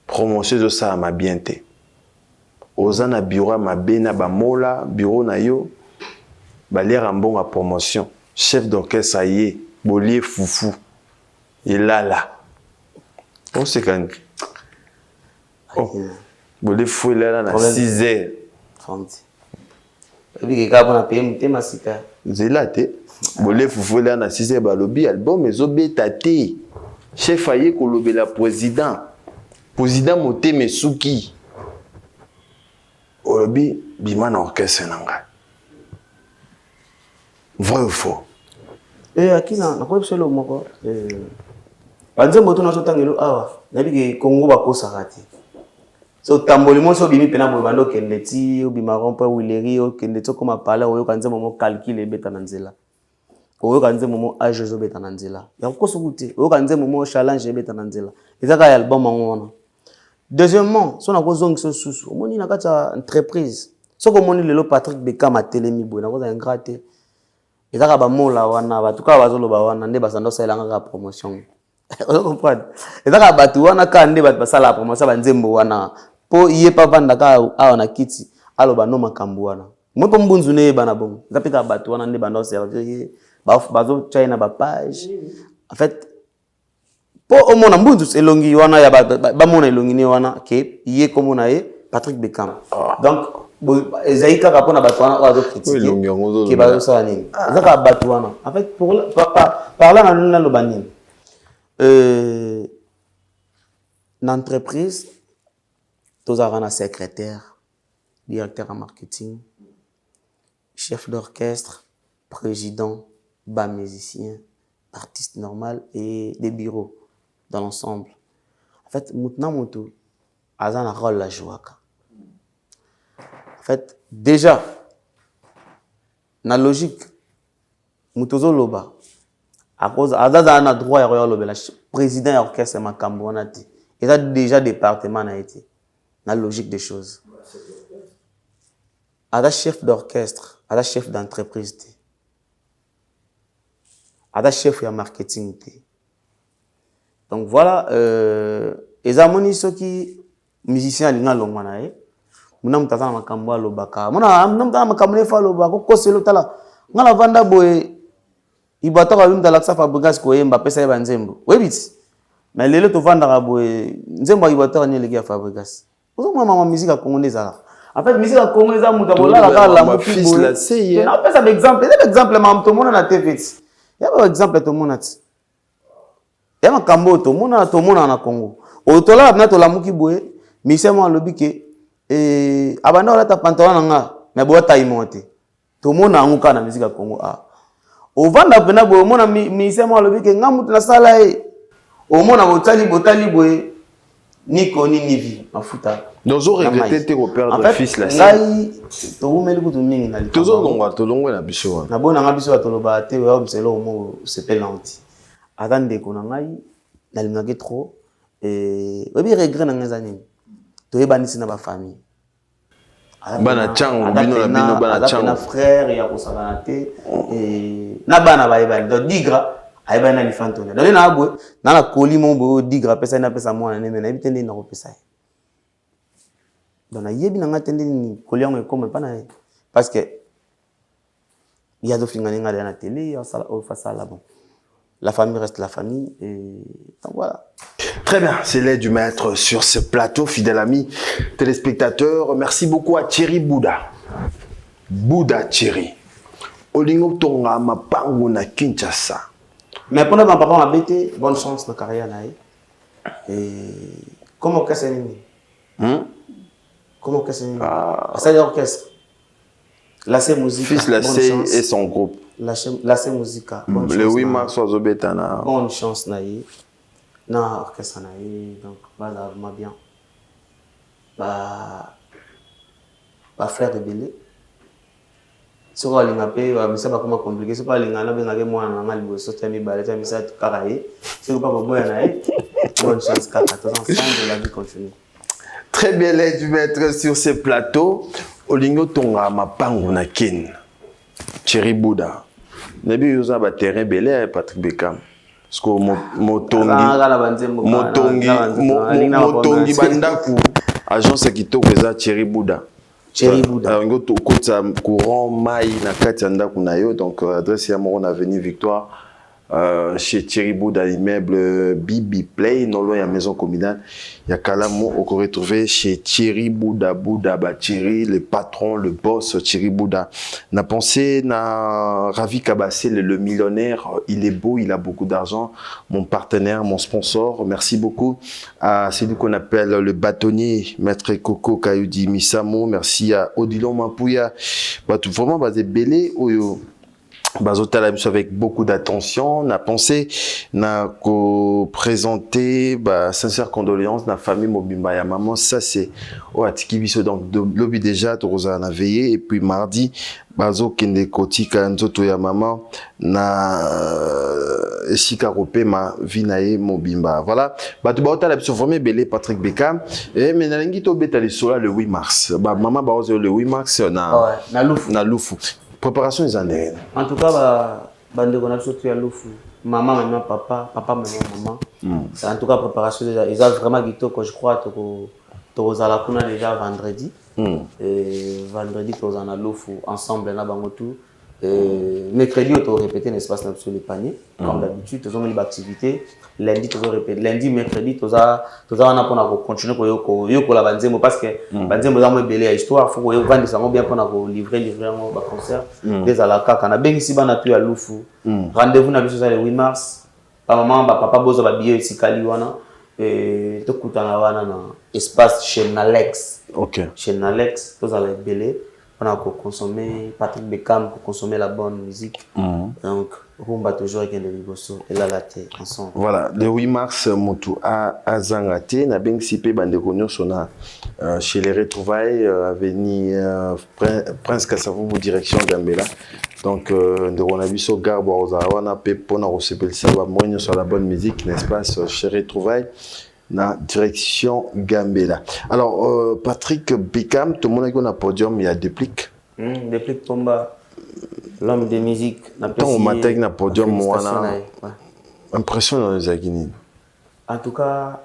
promotion de ça ma bienté ozana bureau ma bena ba mola bureau na yo ba l'air en bon à promotion chef d'orchestre ayé bolier foufou et là on sait quand oh bolier fou là na 6 heures 30 oui ka bona PM te masika zelate bolier foufou là na 6 heures ba lobby album ezobeta te chef ayé ko lobela président moté mesuki olobi bima na orchestre nanga vrai ou faux akina na ko selo moko banzembo to na so tangelo awa nabi ke Congo ba kosaka te so tamboli mo so bimi pena bo bando kende ti obima rompa wileri o kende to koma pala oyo kanzembo mo calcule beta na nzela oyo kanzembo mo age zo beta na nzela ya ko so kuti oyo kanzembo mo challenge beta na nzela ezaka ya album ngona. Deuxièmement, si on a besoin de sous, on a une entreprise. Si on a le Patrick Beckham a télémi, on a un gratte. Et ça va mal là, on a tout cas bazolo ba on a des basando ça la promotion. On comprend. Et ça va batu on a quand des bat ça la promotion ba nzembo wana. Po iye pa vanda ka on a kiti. Alo ba no makambu wana. Moi po mbunzu ne bana bon. Zapika batu wana ne bando servir. Ba bazo China ba page. En fait po omona mbunzu elongi wana ya ba mona elongi ne wana ke iye komona ye Patrick Beckham. Donc ezali kaka mpona bato wana oyo azocritique bazosala nini eza kaka bato wana en fait parla na loni naloba nini na entreprise tozalaka na secrétaire directeur en marketing chef d'orchestre président bas musicien artiste normal et des bureaux dans l'ensemble en fait mutna moto aza na rôle la jouaka. En fait, déjà, dans la logique, Mutozo Loba, à cause, à un droit, le président de l'orchestre, il a déjà département a été, dans la logique des choses. À la chef d'orchestre, à la chef d'entreprise, à la chef de marketing. Donc voilà, les amis, ceux qui musiciens, ils ont muna mutazana makambo alobaka muna mutazana makambo nefa alobaka ko selo tala ngala vanda boye ibata ka bimta laksa Fabregas ko yemba pesa yeba nzembo webiti mais lelo to vanda boye nzembo ibata ni leki ya Fabregas ozo mama musique congolaise en fait musique congolaise muta bolala kala mu fils la c'est na pesa d'exemple mam to mona na TV ya ba exemple to mona ti ya makambo to mona na Congo o to la na to la muki boye misemo alobike abanda wala ta pantalon nga mais bo ta imonte to mona nguka na musique ya Congo o vanda pena bo mona misemo alobike nga mutu na sala o mona botali boye niko ni nivi mafuta dozo regretter te repère de fils la ngai to umeli kutu mingi na li tozo longwa na biso na bona nga biso atoloba te wa mselo mo sepelanti atande ko na ngai na lingaki trop obi regret na ngaza nini toyebanisi na ba famille bana chango bino bana chango na frère ya kosakana te na bana bayebani do digra ayebani na lifantone do na abwe na koli mombo digra pesa na pesa mwana neme na bitende na kopesa donc na yebi na ngatende ni koli yango ekoma pana parce que il y a d'autres finga na la télé au face à la bon. La famille reste la famille et donc voilà. Très bien, c'est l'aide du maître sur ce plateau, fidèle ami téléspectateurs. Merci beaucoup à Thierry Bouda. Bouda Thierry. Olingo tonga mapango na Kinshasa. Mais pour notre papa m'a bêté, bonne chance dans la carrière là. Et comment que c'est né? Comment que c'est né? C'est l'orchestre. La C musique. Fils la C et son groupe. La C Musica. Le 8 mars, Zobetana. Bonne chance, Naïe. Na orchestre, Naïe. Donc, voilà, vraiment bien. Bah, frère de Bélé. C'est quoi, l'ingapé, mais c'est pas comment compliqué. C'est pas l'ingana, mais l'ingapé, moi, on a le bosso, tu as mis balai, tu as mis ça, tu carré. C'est pas pour moi, Naïe. Bonne chance, 4 ensemble, la vie continue. Très bien, l'aide du maître sur ce plateau. Olingo Tonga, ma pango na kin. Thierry Bouda. Nabi yoza ba terrain belé Patrick Bekam. Parce que motongi bandaku agence kitoko eza Thierry Bouda. Thierry Bouda. Ngo to kota courant mai na kati ndaku na yo donc adresse ya mo na avenue Victoire. Chez Thierry Bouda, l'immeuble Bibi Play, non loin de la maison communale. Il y a Kalamo, on peut retrouver chez Thierry Bouda, Thierry, le patron, le boss, Thierry Bouda. N'a pensé, n'a Ravi Kabassé, le millionnaire, il est beau, il a beaucoup d'argent. Mon partenaire, mon sponsor, merci beaucoup à celui qu'on appelle le bâtonnier, Maître Coco Kayudi Misamo. Merci à Odilon Mapouya. Vraiment, basé belé, oyo. Bazotala avec beaucoup d'attention, n'a pensé, n'a présenté, sincère condoléances, n'a famille Mobimba ya maman, ça c'est, atiki biso donc, lobby déjà, Rosa n'a veillé, et puis mardi, bazo kende kotika nzoto ya maman, na esika rope ma vinae Mobimba. Voilà, bazotala biso vraiment belé Patrick Bekam, et mais nalingi to beta les sola le 8 mars. Maman bazo le 8 mars, na Lufu. Préparation des années. En tout cas, bande on a surtout à l'oufou. Maman, maman, papa, maman. En tout cas, préparation déjà. Ils ont vraiment dit que je crois que tu as la déjà vendredi. Et vendredi, tu as l'oufou ensemble là, bangotou. Mercredi, on a répété l'espace sur les paniers, comme d'habitude, on a une activité. Lundi, on a répété. Lundi, mercredi, on a continué pour la banzemo parce que banzemo a belé à histoire, il faut qu'on vende ça bien pour livrer un concert. Des à la CAC, on a bien ici, on a pu à Loufou. Rendez-vous dans le 8 mars. Maman, papa, bozo ba billet ici Kaliwana. Et tout coûte dans espace chez Nalex. Ok. Chez Nalex, vous allez belé. On a consommé Patrick Beckham pour consommer la bonne musique. Donc, on va toujours avec des rigosso et là la tête ensemble. Voilà, le 8 mars, Motu à Zangate, n'a bien sipé Bandekonyo Sona chez les retrouvailles avenue Prince Kassavou direction Gambela. Donc, on a vu ce garbo on a payé pour nous recevoir ça, on sur la bonne musique, n'est-ce pas, chez les retrouvailles. Na direction Gambela. Alors, Patrick Beckham, tout le monde a un podium, il y a Déplique. Déplique Pomba, l'homme de musique. Tant au matin, il y a un podium, moi, impression dans les Aguinines. En tout cas,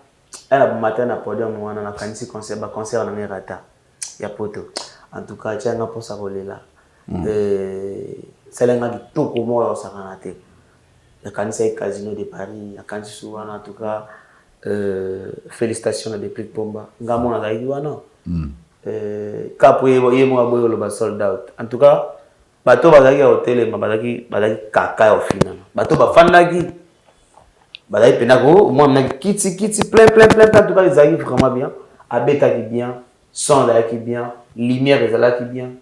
elle a un matin, un podium, moi, on a un concert, dans les rata. Il y a poto. En tout cas, tu as un peu ça là. C'est l'un qui tout comme moi, ça a raté. Il y a un casino de Paris, il y a un souvent, en tout cas. Félicitations à Déplique Pomba. Ngamon a gagné wana. Kapo yemo aboyo le sold out. En tout cas, bato bazaki hôtel bazaki kaka au final. Bato ba fandaki. Bazaki penako moi na kiti plein en tout cas ils arrivent vraiment bien. Abeta qui bien, son qui bien, lumière qui bien.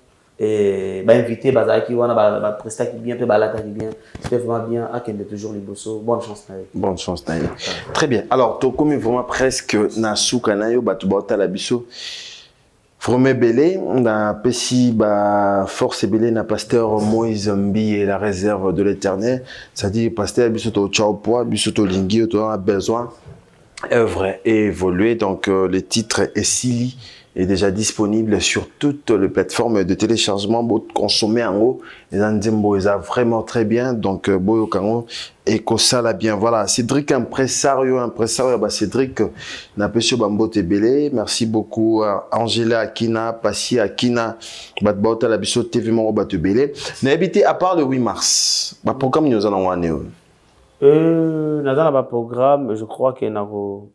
Bah invité bazaki wana ba presta qui bien, pe balata qui bien. C'était vraiment bien. Akende toujours les bossos. Bonne chance naïe. Bonne chance naïe. Très bien. Alors to comme vraiment presque na souka na yo batu bota la biso. Vraiment belé na pesi ba force belé na pasteur Moïse Mbi et la réserve de l'Éternel. Ça dit pasteur biso to chao poa, biso to lingi to a besoin œuvre et évoluer donc le titre est Sili est déjà disponible sur toutes les plateformes de téléchargement. Consommer en haut, les Andimbo, ils vraiment très bien. Donc, Boyo Kango et Kosala bien. Voilà, Cédric impresario, bah Cédric Napesio Bambo Tebele. Merci beaucoup à Angela Akina, Passi Akina, Batbauta Labiso TV Moro Batebele. N'habité à part le 8 mars. Bah, programme nous allons voir. Nous avons un programme, je crois que nous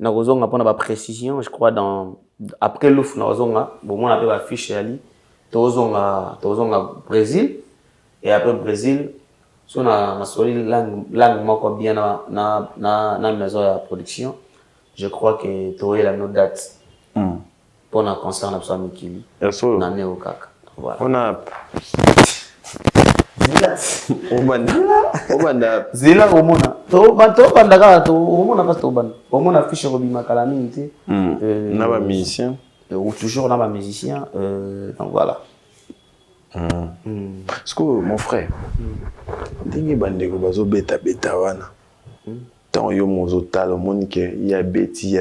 avons une précision, je crois dans après l'ouf nous avons bon on appelle la fiche ali tozonga Brésil et après Brésil on a soli langue moko bien na maison de production. Je crois que tu la notre date pour un concert na psa mikili na neo kaka voilà on a Zila omona to bandaka to omona pas to ban omona fiche robima kala minute na ba musicien ou toujours na ba musicien donc voilà parce que mon frère ndenge bandeko bazo beta wana tant yo mozo talo monike ya beti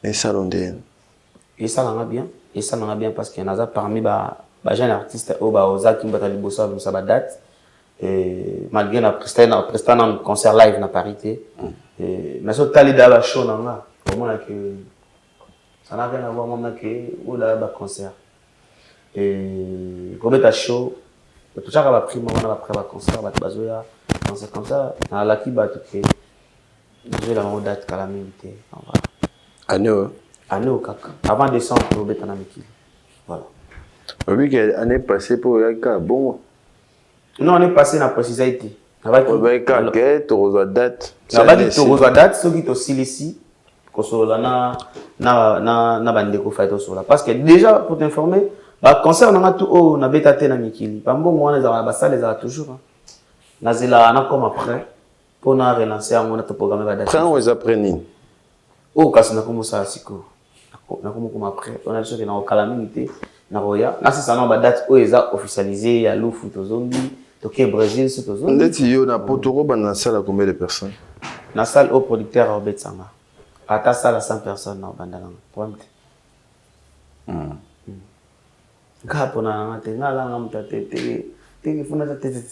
et salonde et ça l'a bien parce qu'il y en a parmi jeune artiste au Ozaki Mbatali Bossa nous ça date et malgré la prestation un concert live na parité mais so tali da la show nanga comment là que ça n'a rien à voir même que ou là ba concert et comme ta show tout ça va prix moment après ba concert ba bazoya concert comme ça na la qui ba tout que j'ai la même date calamité voilà année kaka avant décembre au betana miki voilà. Oui, l'année passée pour Yaka, bon. Non, l'année passée, on a précisé été. Avec la quête, aux dates. On a dit aux dates, ceux qui sont ici, qu'on soit là, na bandeko fait au là. Parce que déjà, pour t'informer, concert, on a tout, on a bétaté na mikili. Pas bon, moi, les a les a toujours. Na zela, on a comme après, pour nous relancer, on a tout programmé la date. Quand on les apprend. Oh, quand on a commencé à siko. On a comme après, on a dit que dans calamité. Naroya, là c'est ça non date où ils a officialisé à l'ouf Tozombi, Toké Brésil c'est Tozombi. Ndeti yo na Potoro dans la salle à combien de personnes? Na salle au producteur Robert Sanga. À ta salle à 100 personnes na bandalanga. Point. Ngapo na ngate ngala ngamtate te funa tete.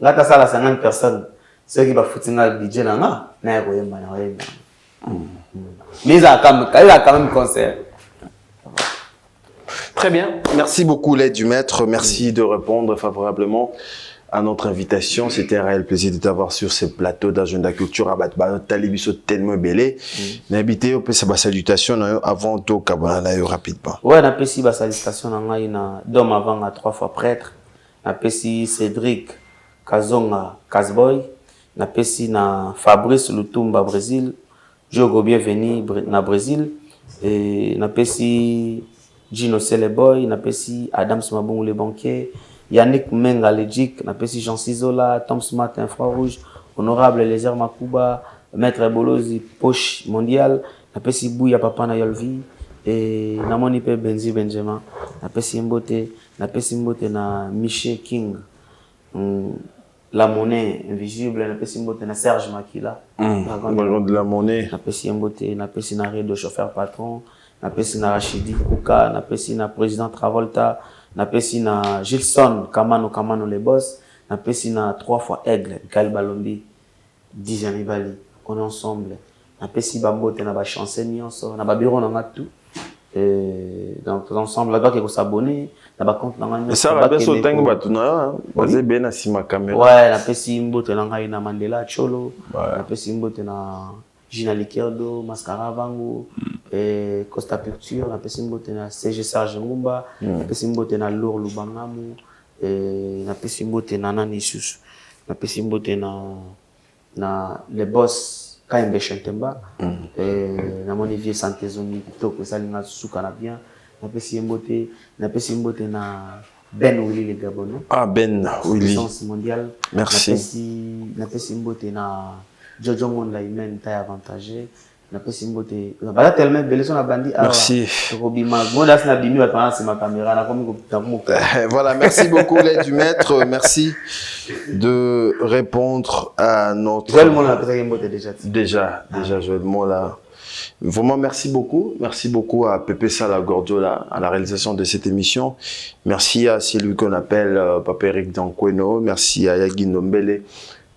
Ngata salle à 50 personnes. Ceux qui va foutinga DJ na yako yemba na yemba. Mais ça quand même concert. Très bien. Merci beaucoup, l'aide du maître. Merci de répondre favorablement à notre invitation. C'était un réel plaisir de t'avoir sur ce plateau d'Agenda Culture à Batalibiso tellement belé. N'habitez pas sa salutation avant tout Kabana rapidement. Ouais, on appelle si salutation na d'homme avant à 3 fois prêtre. On appelle si Cédric Kazonga Kazboy. On appelle si na Fabrice Lutumba Brésil. Jogo bienvenue na Brésil. Et on appelle si Gino Celeboy. On appelle si Adam Smabong le banquier. Yannick Menga Legic, on appelle si Jean Cizola, Tom Smart Infrarouge, Honorable Lézer Makuba, Maître Bolozi Poche Mondial, on appelle si Bouya Papa na Yolvi, et Namoni Pe Benzi Benjamin, on appelle si Mbote na Miché King, La Monnaie Invisible, on appelle si Mbote na Serge Makila, de la monnaie, on appelle si Mbote, on appelle si Naré de chauffeur patron, on appelle si na Rachidi Kouka, on appelle si na Président Travolta, napesi na Gilson Kamano les boss, napesi na 3 fois Aigle Michael Balombi Dijani Bali, on est ensemble, napesi Bambote na ba chanceux nyonso na ba bureau na ngatu, donc ensemble là-bas qui s'abonner na ba compte na ngatu ça va bien sauter batuna basé bien na sima caméra. Ouais, napesi Mbote na ngai na Mandela Cholo, napesi Mbote na Gina Likerdo, Mascara Vangu, Costa Picture, na pesi Mbote na CG Serge Ngumba, na pesi Mbote na Lour Lubangamu, na pesi Mbote na Nani Susu, na pesi Mbote na les boss Kaimbe Chantemba, na mon vieux santé zone kitoko salinga suka na bien, na pesi Mbote na Ben Willy le Gabonais. Ah Ben Willy. Puissance mondiale. Merci. Na pesi Mbote na Jojo Monde la humaine taille avantagée. Na pesi Mbote. Bala tellement belle son bandi. Merci. Robima. Moi là c'est na bimi va c'est ma caméra na comme voilà, merci beaucoup l'aide du maître. Merci de répondre à notre. Joël Mola peut-être Mbote déjà Joël Mola. Vraiment, merci beaucoup à Pepe Sala Gordiola à la réalisation de cette émission. Merci à celui qu'on appelle Papa Eric Dankweno. Merci à Yagi Nombele,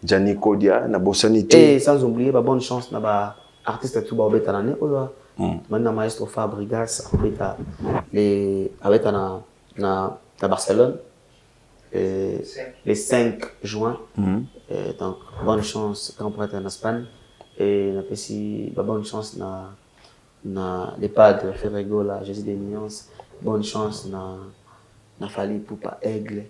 Gianni Kodia, Nabosanité. Et sans oublier, bonne chance à l'artiste tout bas l'année. Maintenant, Maestro Fabrigas avec à Barcelone les 5 juin. Donc, bonne chance quand on prête en Espagne. Et on a aussi bonne chance na les padres Ferrego là Jésus des nuances, bonne chance na Fali Poupa Aigle,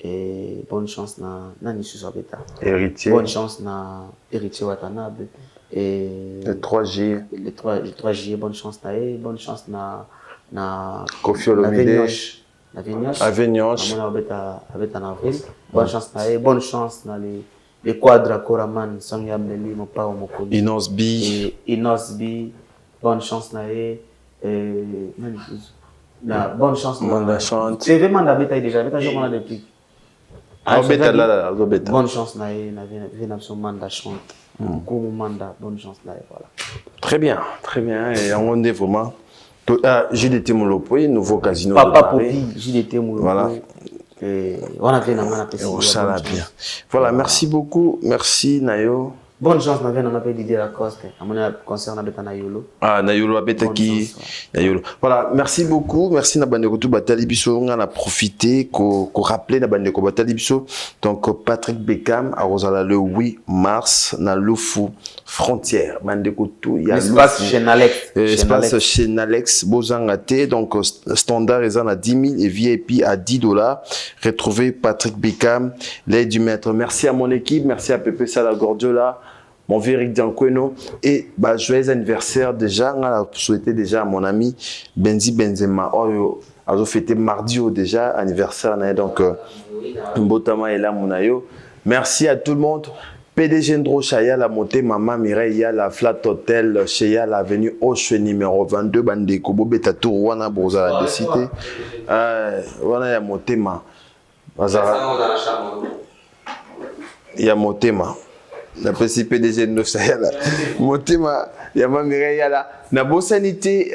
et bonne chance na Nissu Sabeta héritier, bonne chance na héritier Watanabe, et le 3G le 3G bonne chance bonne chance na Kofi Olomide na Vignoche avec en avril, bonne chance bonne chance na les quadra Koraman Sangyam Leli mon pas mon connu Inos B bonne chance bonne chance la chante c'est vraiment la bêta déjà bêta je m'en depuis bonne chance na venation manda chante comme manda bonne chance là voilà très bien et on est vraiment JDT Molopo nouveau casino Papa Popi JDT Molopo voilà. Et on a fait ça bien. Voilà, merci beaucoup. Merci Nayo. Bonne chance, on a fait Didier Lacoste. À mon concert, on a fait Nayolo. Ah, Nayolo, Abetaki. Nayolo. Voilà, merci beaucoup. Merci Nabandeko tout Batali Biso. On a profité, qu'on rappelait Nabandeko Batali Biso. Donc, Patrick Beckham a Rosala le 8 mars, dans Loufou Frontière. Bandeko tout. Il y a l'espace chez Nalex. Espace chez Nalex. Bozangate. Donc, standard est à 10 000 et VIP à $10. Retrouvez Patrick Beckham, l'aide du maître. Merci à mon équipe. Merci à Pepe Sala Gordiola. Mon vieux Eric Dankweno, et joyeux anniversaire déjà, on a souhaité déjà à mon ami Benzi Benzema, a fêté mardi déjà anniversaire, donc Mbotama est là mon. Merci à tout le monde. PDG Ndro Chaya la montée Maman Mireille la Flat Hotel chez l'avenue Oche numéro 22 Bandeko Bobeta Tour wana Broza la cité. Wana ya motema. Ya motema. Na PDG Ndro Chaya la motema ya Maman Mireille la na Bosanité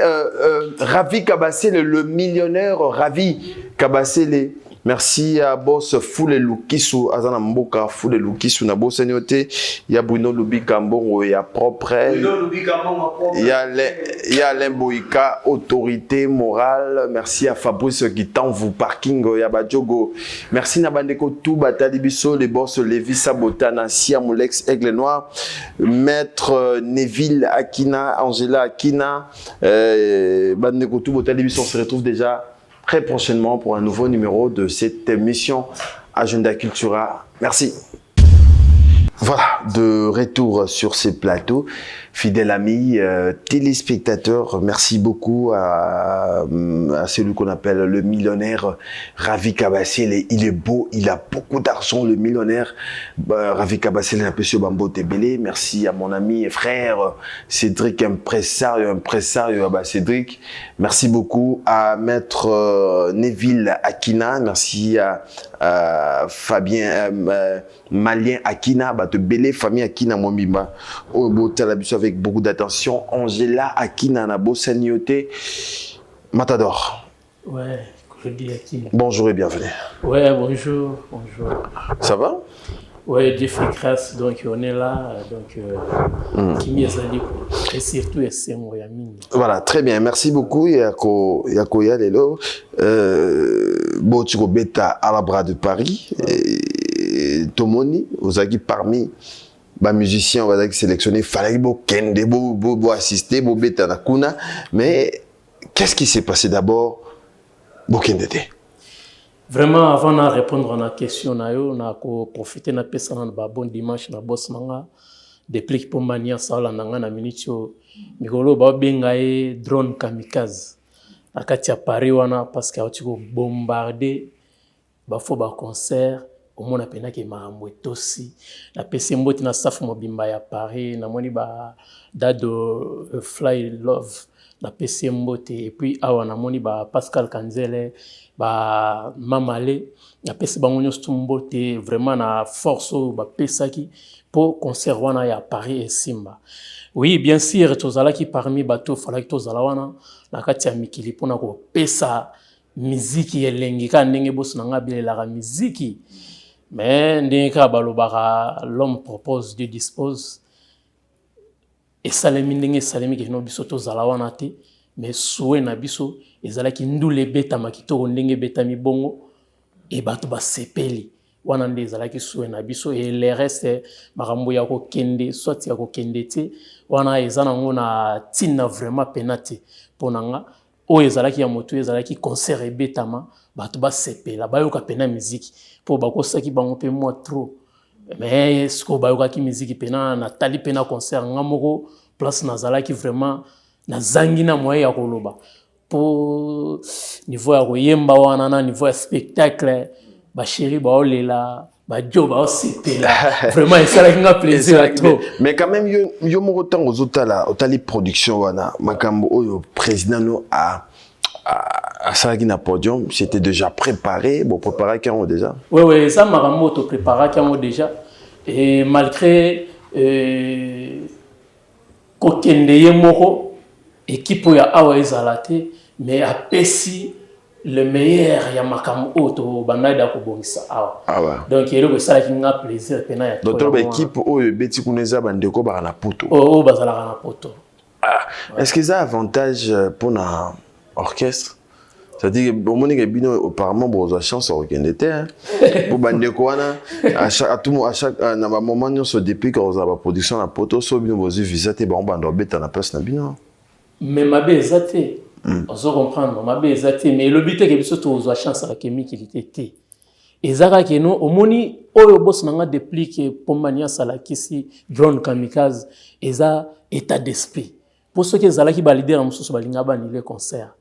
Ravi Kabassé le millionnaire Ravi Kabassé Merci à Boss Foule Lukisu, Azana Mboka Foule Lukisu, na Boss Nyote, il y a Bruno Lubika Mbongo, il y a Propre, il y a Alain Boïka, autorité morale. Merci à Fabrice Guitan, vous parking, il y a Badjogo. Merci Nabandeko Tou, Batali Bisso, les boss Lévi Sabotana, Siamoulex, Aigle Noir, Maître Neville Akina, Angela Akina, Bandeko Tou, Batali Bisso, on se retrouve déjà très prochainement pour un nouveau numéro de cette émission Agenda Cultura. Merci. Voilà, de retour sur ces plateaux. Fidèles amis, téléspectateurs, merci beaucoup à celui qu'on appelle le millionnaire Ravi Kabassele. Il est beau, il a beaucoup d'argent, le millionnaire Ravi Kabassele, un peu sur Bambo Tebele. Merci à mon ami et frère Cédric, impresario, Cédric. Merci beaucoup à Maître Neville Akina. Merci à Fabien Malien Akina, de Belé, famille Akina Mwambimba. Avec beaucoup d'attention. Angela Akina Nabo Saniote Matador. Ouais, Claudie Akina. Bonjour et bienvenue. Ouais, bonjour. Ça va? Ouais, Dieu fait grâce, donc on est là, donc qui m'y est allé, et surtout c'est mon ami. Voilà, très bien, merci beaucoup. Yako Yalelo, Botiko Beta à la bras de Paris, Tomoni, Ozagi parmi les musiciens, on va dire sélectionnés, fallait beau assister, beau Beta Nakuna, mais qu'est-ce qui s'est passé d'abord, Bokendete? Vraiment, avant de répondre à la question, on a profité de la bon dimanche na boss manga depuis pour mania sala nanga na minitio mikolo ba bengaye drone kamikaze akati ya Paris wana parce que atiko bombarder ba fo ba concert au mona pena ke marambo etosi na pesi mboti na staff mobimba ya Paris na moni ba dado fly love na pesi mbote et puis awa na moni ba Pascal Kanzele ba mamale na pesi bango nyonso mbote vraiment na force ba pesaki pour concert wana ya Paris et Simba. Oui, bien sûr, tozala ki parmi bateau fala ki tozala wana na kati ya mikili pona ko pesa muziki elengi ka ndenge boss na ngabile la muziki. Mais ndenge ka balobaka l'homme propose, Dieu dispose. Et salemi ndenge salemi ke no biso tozala wana te, mais soué na biso ezalaki ndule beta makito ndenge beta mi bongo et bato ba sepeli. Wana nde ezalaki soué na biso et le reste makambo ya ko kende soit ya ko kende te wana ezana ngona tina vraiment penate ponanga o ezalaki ya moto ezalaki concert ebetama bato ba sepela bayoka pena musique po bakosaki bango pe moi trop mais ce ko bayoka ki musique pena na tali pena concert ngamoko place nazalaki vraiment na zangi na moyen ya koloba po niveau ya koyemba wana na niveau ya spectacle ba chéri ba olela ba jo ba osepela vraiment ça la plaisir à trop mais quand même yo moko tango zotala otali production wana makambo oyo président no a ça qui na podium c'était déjà préparé bon préparé quand déjà ouais ça makambo to préparé quand déjà et malgré kokende yemoko équipe ya awa ezalate mais a pesi le meilleur ya makambo auto banada ko bongisa awa donc il y a ça qui n'a plaisir pena ya d'autres équipe oyo beti kuneza bandeko ba na poto bazala na poto est-ce que ça avantage pour na orchestre c'est-à-dire bon monique bino apparemment bon chance au Kendete pour bandeko wana à chaque na moment nous se depuis quand on a production na poto so bino bozi visiter ba on bando beta na place na bino mais ma bezate on se comprendre ma bezate mais le but est que biso to zo chance la chimie qu'il était ezaka ke no omoni oyo boss nanga déplique pomania sala kisi drone kamikaze eza état d'esprit pour ceux qui ezala ki ba leader mususu balinga ba ni les concerts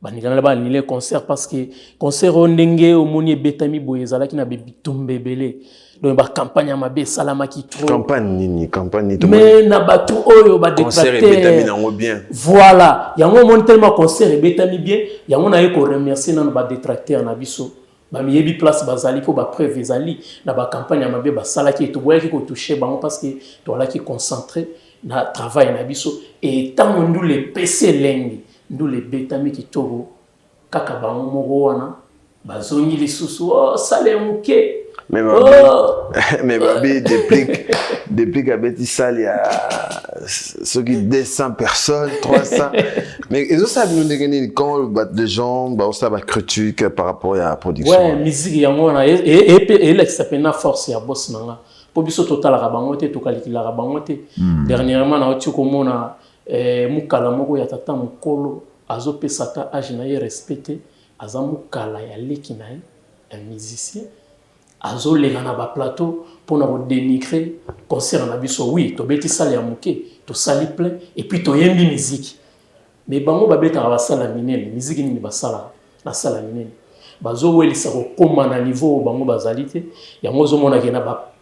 banigana ba ni les concerts parce que concert ondenge omoni betami boye ezala ki na bitumbe belé donc ba campagne ya mabe salama ki trop campagne to mais na batu oyo ba concert betami nango bien voilà yango mon tellement concert betami bien yango na yeko remercier na ba détracteur na biso ba miyebi place bazali po ba preuve ezali na ba campagne ya mabe ba salaki to boya ki ko toucher bango parce que to la ki concentré na travail na biso et tant ndu le PC lengi ndu le betami ki toro kaka bango moko wana bazongi lisusu oh sale muke Mais mais babi depuis qu'abeti sali à ceux qui 200 personnes 300 mais ils ont ça nous quand les gens bah ça va critique par rapport à la production. Ouais musique yango na et là ça fait na force ya boss nanga po biso total rabango te to kalikila rabango te dernièrement na oti komona mukala moko ya tata mukolo azo pesaka age na ye respecté aza mukala ya leki na ye un musicien azo lega na ba plateau pour na dénigrer concert na biso oui to beti sali ya muke to sali plein et puis to yembi musique mais bango ba beta ba sala minene musique ni ba sala na sala minene bazo welisa ko koma na niveau bango bazalité yango zo mona ke na ba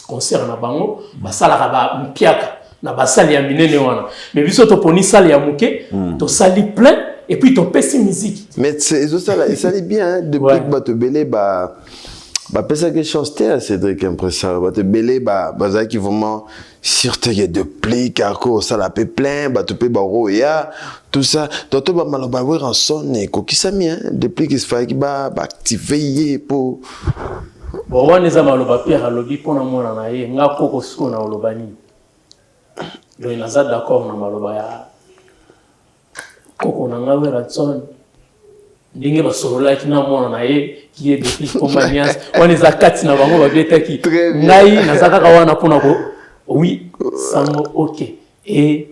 concert na bango ba sala ba mpiaka na ba sali ya minene wana mais biso to poni sali ya muke to sali plein et puis to pesi musique mais c'est ça là ça est bien hein, depuis que ba te belé ba pesa quelque chose terre Cédric impressant ba te belé ba za qui vraiment surtout il y a de plis car ça la peut plein ba te pe ba roya tout ça donc ba maloba we ranson et ko kisami hein depuis qu'il se fait qui ba activer pour bon on les a maloba père alobi pona mona na ye nga koko siko na olobani do ina za d'accord na maloba ya koko na nga we ranson ndenge basolola kina mona na ye qui est depuis compagnias on les a quatre na bango ba betaki ngai na zaka ka wana pona ko oui sango OK et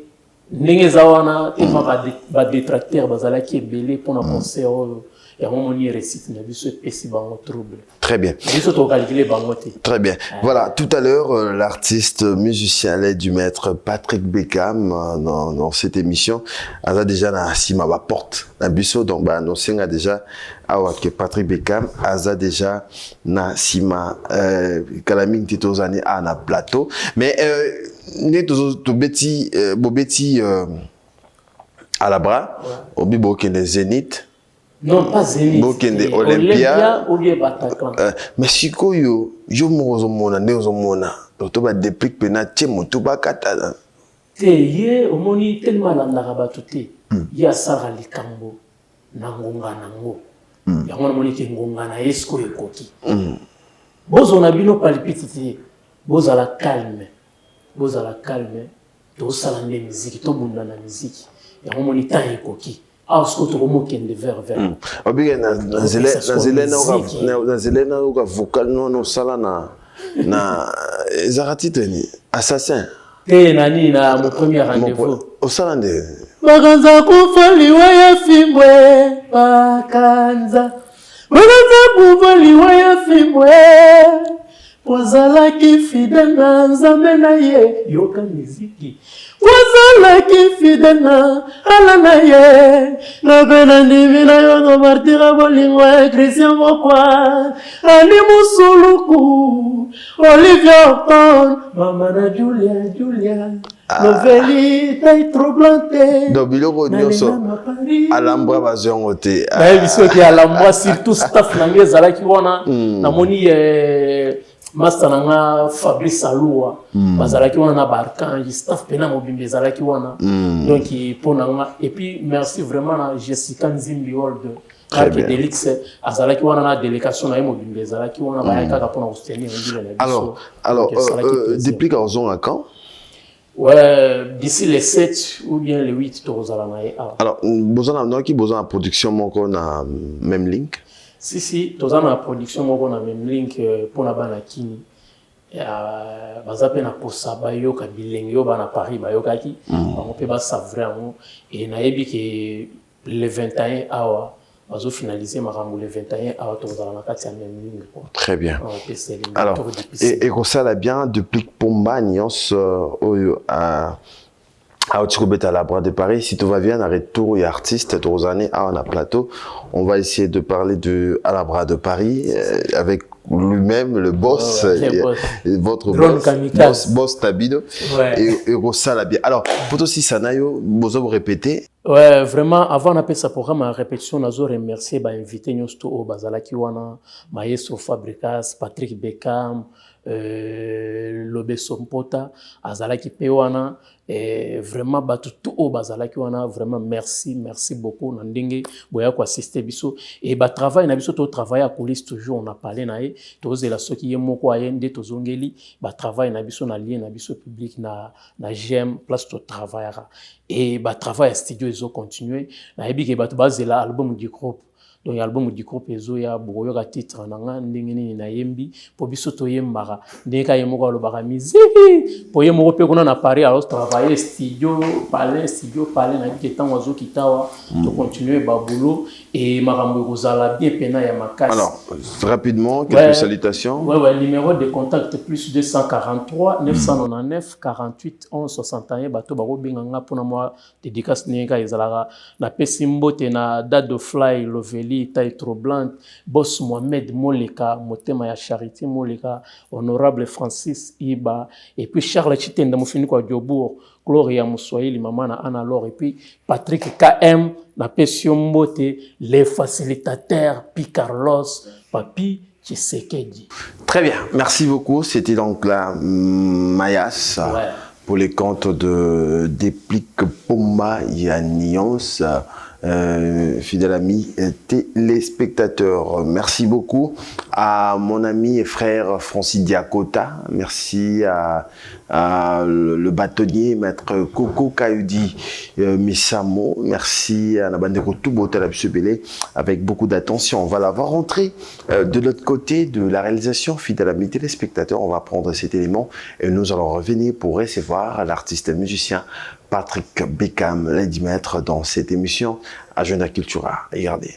ndenge za wana tellement ba détracteur bazala qui est belé pona concert et à un moment il récite na biso pesi bango trouble. Très bien. Biso to calculer bango te. Très bien. Voilà, tout à l'heure l'artiste musicien l'aide du maître Patrick Beckham dans cette émission a déjà na sima ba porte na biso donc ba annoncer a déjà que Patrick Beckham a déjà na sima kalaming titozani a na plateau mais ne to beti bobeti à la bras au bibo que les Zénith. Non, pas Zénith. Bokende Olympia ou bien Bataclan. Mais sikoyo yo mozo mona nezo mona to ba déplique pena tchemo to ba kata te ye omoni tellement la rabatute ya sara likambo na ngonga nango ya mona moni ke ngonga na esko ekoki bozo na bino palpitite boza la calme to sala nde musique to bunda na musique ya moni ta ekoki ah ce que tu remontes de vers obiga na zelena uka vocal no sala na zaratiteni assassin te nani na mon premier rendez-vous au sala de bakanza kufaliwa ya fimbwe bakanza kufaliwa ya fimbwe pozalaki fidèle na nzambe na ye yoka miziki pozalaki fidèle na ala na ye napena ndimi na yo no martira bolingo ya Christian Mokwa ani musuluku Olivia Octon mama na Julia noveli taille troublante donc biloko nyonso alambra bazongo te biso ki alambra surtout staff na ngeza la ki wana na moni master nanga Fabrice Aloua bazalaki wana na Barkanji staff pena mobimbe bazalaki wana donc pour nanga et puis merci vraiment à Jessica Nzimbi World Parc Delix azalaki wana na délégation na mobimbe bazalaki wana ba kaka pour soutenir alors depuis quand à quand ouais d'ici les 7 ou bien les 8 tozala na alors besoin de production moko na même link. Si, tous en la production, on a même link pour la banakini. Bazape na posa bayo ka bilengo bana Paris bayo kaki. On peut pas savoir et na yebi que le 21 awa bazo finaliser makambo le 21 awa tous dans la kati même link. Très bien. Alors et comme ça là bien depuis Pomba Nyons à à la Bras de Paris, si tout va bien, on retour et artiste, Rosane, à la plateau. On va essayer de parler de à la Bras de Paris avec lui-même, le boss, votre boss Tabido, et Rosa bien. Alors, pour aussi Sanayo, vous répéter. Ouais, vraiment, avant d'appeler ce programme à répétition, nous avons remercié, invité nous au Bazalaki Wana, Maestro Fabricas, Patrick Beckham, Lobe Sompota, Azalaki Pewana, et vraiment, tout au Bazalaki Wana, vraiment merci beaucoup. Nandenge, boya ko assister biso. Et travail, na biso, to travail à coulisses toujours, on a parlé nae, to la so qui est moko ayende, to zongeli, travail na biso na lien, na biso public, na j'aime, place to travail. Et travail à studio, ils ont continué. Na ebi ke base la album du groupe. Donc l'album du groupe ezo ya boyo ka titre nanga ndenge nini na yembi po biso to yembara ndenge ka yemoko lo baka musique po yemoko pe kuna na Paris alors travailler studio parler na biki tant ozo kitawa to continuer boulot et makambo kozala bien pena ya makasi. Alors rapidement quelques salutations. Ouais numéro de contact plus 243 999 48 11 61 bato bako binganga pona moi dédicace ninga ezalaka na pesimbote na date de fly loveli taille troublante boss Mohamed Moleka motema ya Charité Moleka honorable Francis Iba et puis Charles Chitenda mofini kwa Diobour Gloria Moussoili maman na Anna Laure et puis Patrick KM na Pession Mbote les facilitateurs Pi Carlos Papi Tshisekedi. Très bien, merci beaucoup. C'était donc la Mayas pour les comptes de Déplique Pomba Yanions. Fidèle ami téléspectateur, merci beaucoup à mon ami et frère Francis Diakota, merci à le bâtonnier maître Coco Kaudi Misamo, merci à Nabandeko Toubota Labsubele avec beaucoup d'attention. On va la voir rentrer de l'autre côté de la réalisation. Fidèle ami téléspectateur, on va prendre cet élément et nous allons revenir pour recevoir l'artiste musicien Patrick Beckham, Lady Maître, dans cette émission Agenda Cultura. Regardez.